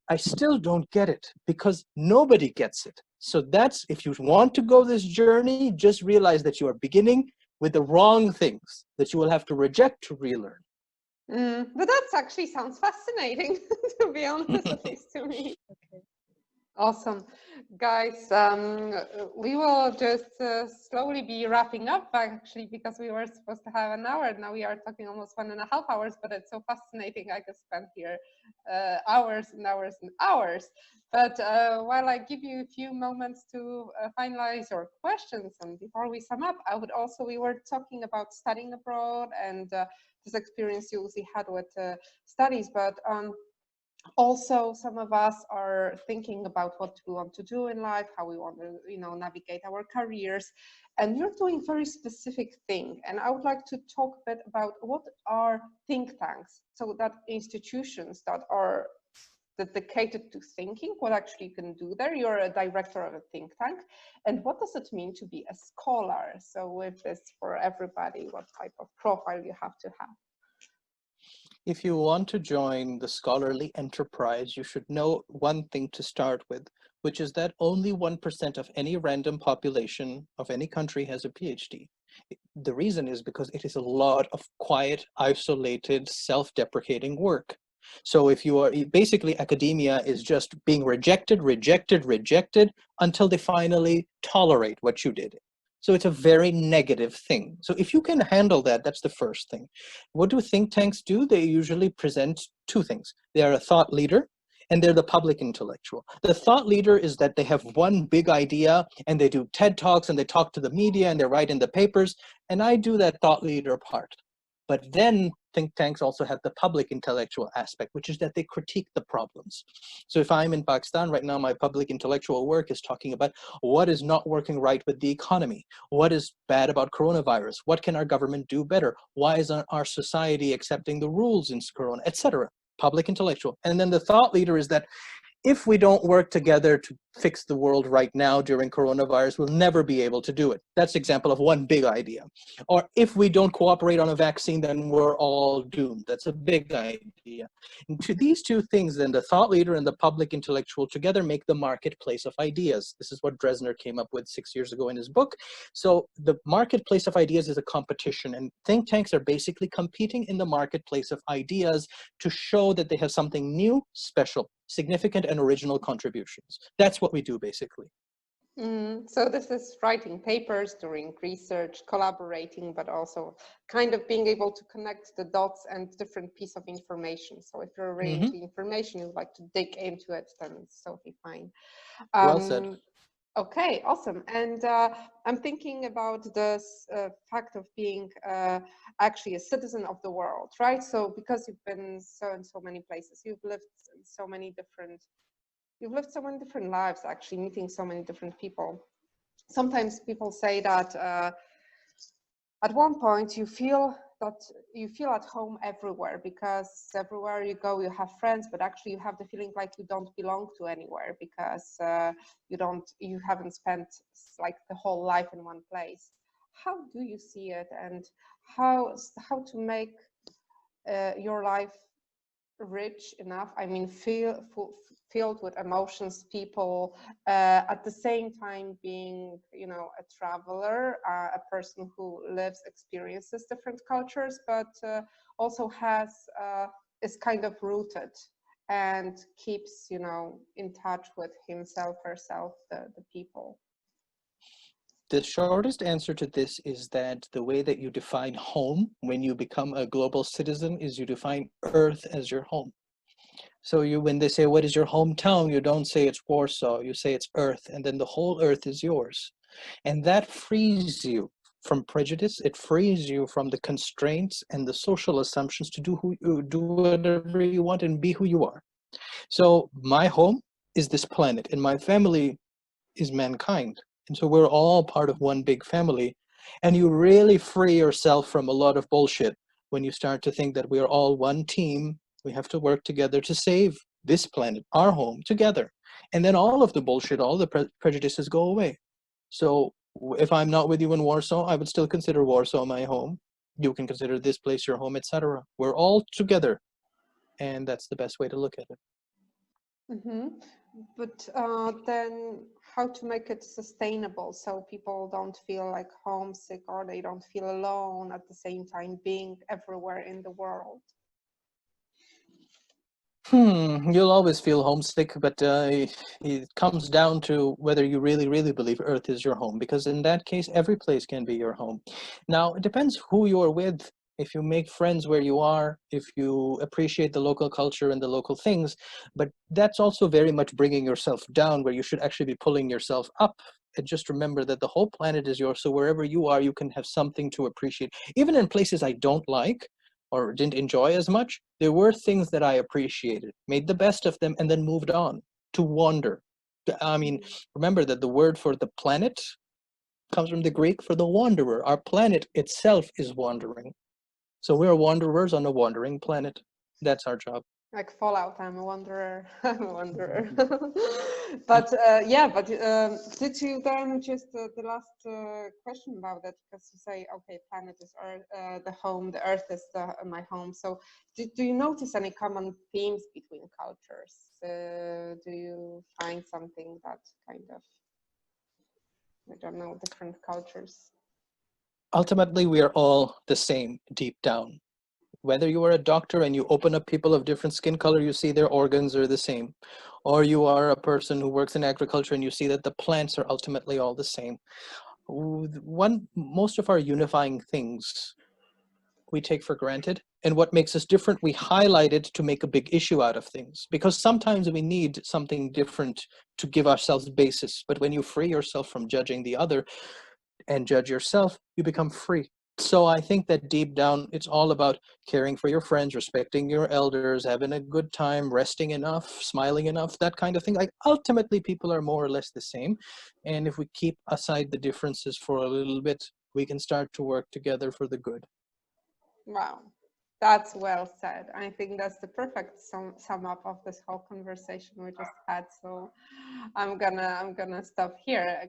I still don't get it because nobody gets it. So that's, if you want to go this journey, just realize that you are beginning with the wrong things that you will have to reject to relearn. But that actually sounds fascinating, to be honest, at least to me. Okay. Awesome. Guys, we will just slowly be wrapping up, actually, because we were supposed to have an hour. Now we are talking almost 1.5 hours, but it's so fascinating. I could spend here hours and hours and hours. But while I give you a few moments to finalize your questions, and before we sum up, we were talking about studying abroad and this experience you also had with studies, but also some of us are thinking about what we want to do in life, how we want to, navigate our careers, and you're doing very specific thing. And I would like to talk a bit about what are think tanks, so that institutions that are dedicated to thinking, what actually you can do there. You're a director of a think tank, and what does it mean to be a scholar? So with this, for everybody, what type of profile you have to have? If you want to join the scholarly enterprise, you should know one thing to start with, which is that only 1% of any random population of any country has a PhD. The reason is because it is a lot of quiet, isolated, self-deprecating work. So if you are, basically academia is just being rejected until they finally tolerate what you did. So it's a very negative thing. So if you can handle that, that's the first thing. What do think tanks do? They usually present two things. They are a thought leader and they're the public intellectual. The thought leader is that they have one big idea and they do TED Talks and they talk to the media and they write in the papers. And I do that thought leader part. But then think tanks also have the public intellectual aspect, which is that they critique the problems. So if I'm in Pakistan right now, my public intellectual work is talking about what is not working right with the economy, what is bad about coronavirus, what can our government do better, why isn't our society accepting the rules in corona, etc. Public intellectual. And then the thought leader is that if we don't work together to fix the world right now during coronavirus, we'll never be able to do it. That's an example of one big idea. Or if we don't cooperate on a vaccine, then we're all doomed. That's a big idea. And to these two things, then the thought leader and the public intellectual together make the marketplace of ideas. This is what Dresner came up with 6 years ago in his book. So the marketplace of ideas is a competition, and think tanks are basically competing in the marketplace of ideas to show that they have something new, special, significant, and original contributions. That's what we do basically. So this is writing papers, doing research, collaborating, but also kind of being able to connect the dots and different piece of information. So if you're really into information, you like to dig into it, then it's totally fine. Well said. Okay, awesome. And I'm thinking about this fact of being actually a citizen of the world, right? So because you've been in so many places, you've lived so many different lives, actually meeting so many different people. Sometimes people say that at one point you feel at home everywhere, because everywhere you go you have friends, but actually you have the feeling like you don't belong to anywhere, because you haven't spent like the whole life in one place. How do you see it, and how to make your life rich enough, I mean filled with emotions, people, at the same time being, you know, a traveler, a person who experiences different cultures, but also is kind of rooted and keeps, you know, in touch with himself, herself, the people? The shortest answer to this is that the way that you define home when you become a global citizen is you define Earth as your home. So when they say, what is your hometown? You don't say it's Warsaw, you say it's Earth, and then the whole Earth is yours. And that frees you from prejudice. It frees you from the constraints and the social assumptions to do whatever you want and be who you are. So my home is this planet, and my family is mankind. And so we're all part of one big family. And you really free yourself from a lot of bullshit when you start to think that we're all one team. We have to work together to save this planet, our home, together. And then all of the bullshit, all the prejudices go away. So if I'm not with you in Warsaw, I would still consider Warsaw my home. You can consider this place your home, etc. We're all together. And that's the best way to look at it. But then how to make it sustainable so people don't feel like homesick, or they don't feel alone at the same time being everywhere in the world? You'll always feel homesick, but it comes down to whether you really, really believe Earth is your home, because in that case, every place can be your home. Now, it depends who you're with. If you make friends where you are, if you appreciate the local culture and the local things, but that's also very much bringing yourself down, where you should actually be pulling yourself up. And just remember that the whole planet is yours, so wherever you are, you can have something to appreciate. Even in places I don't like, or didn't enjoy as much, there were things that I appreciated, made the best of them, and then moved on to wander. I mean, remember that the word for the planet comes from the Greek for the wanderer. Our planet itself is wandering. So we're wanderers on a wandering planet. That's our job. Like Fallout, I'm a wanderer. I'm a wanderer. But did you then just the last question about that, because you say, okay, planet is Earth, the home, the Earth is my home. So do you notice any common themes between cultures? Do you find something that kind of, I don't know, different cultures? Ultimately, we are all the same deep down. Whether you are a doctor and you open up people of different skin color, you see their organs are the same. Or you are a person who works in agriculture and you see that the plants are ultimately all the same. Most of our unifying things we take for granted, and what makes us different, we highlight it to make a big issue out of things, because sometimes we need something different to give ourselves basis. But when you free yourself from judging the other and judge yourself, you become free. So I think that deep down, it's all about caring for your friends, respecting your elders, having a good time, resting enough, smiling enough, that kind of thing. Like ultimately, people are more or less the same. And if we keep aside the differences for a little bit, we can start to work together for the good. Wow, that's well said. I think that's the perfect sum up of this whole conversation we just had. So I'm gonna stop here.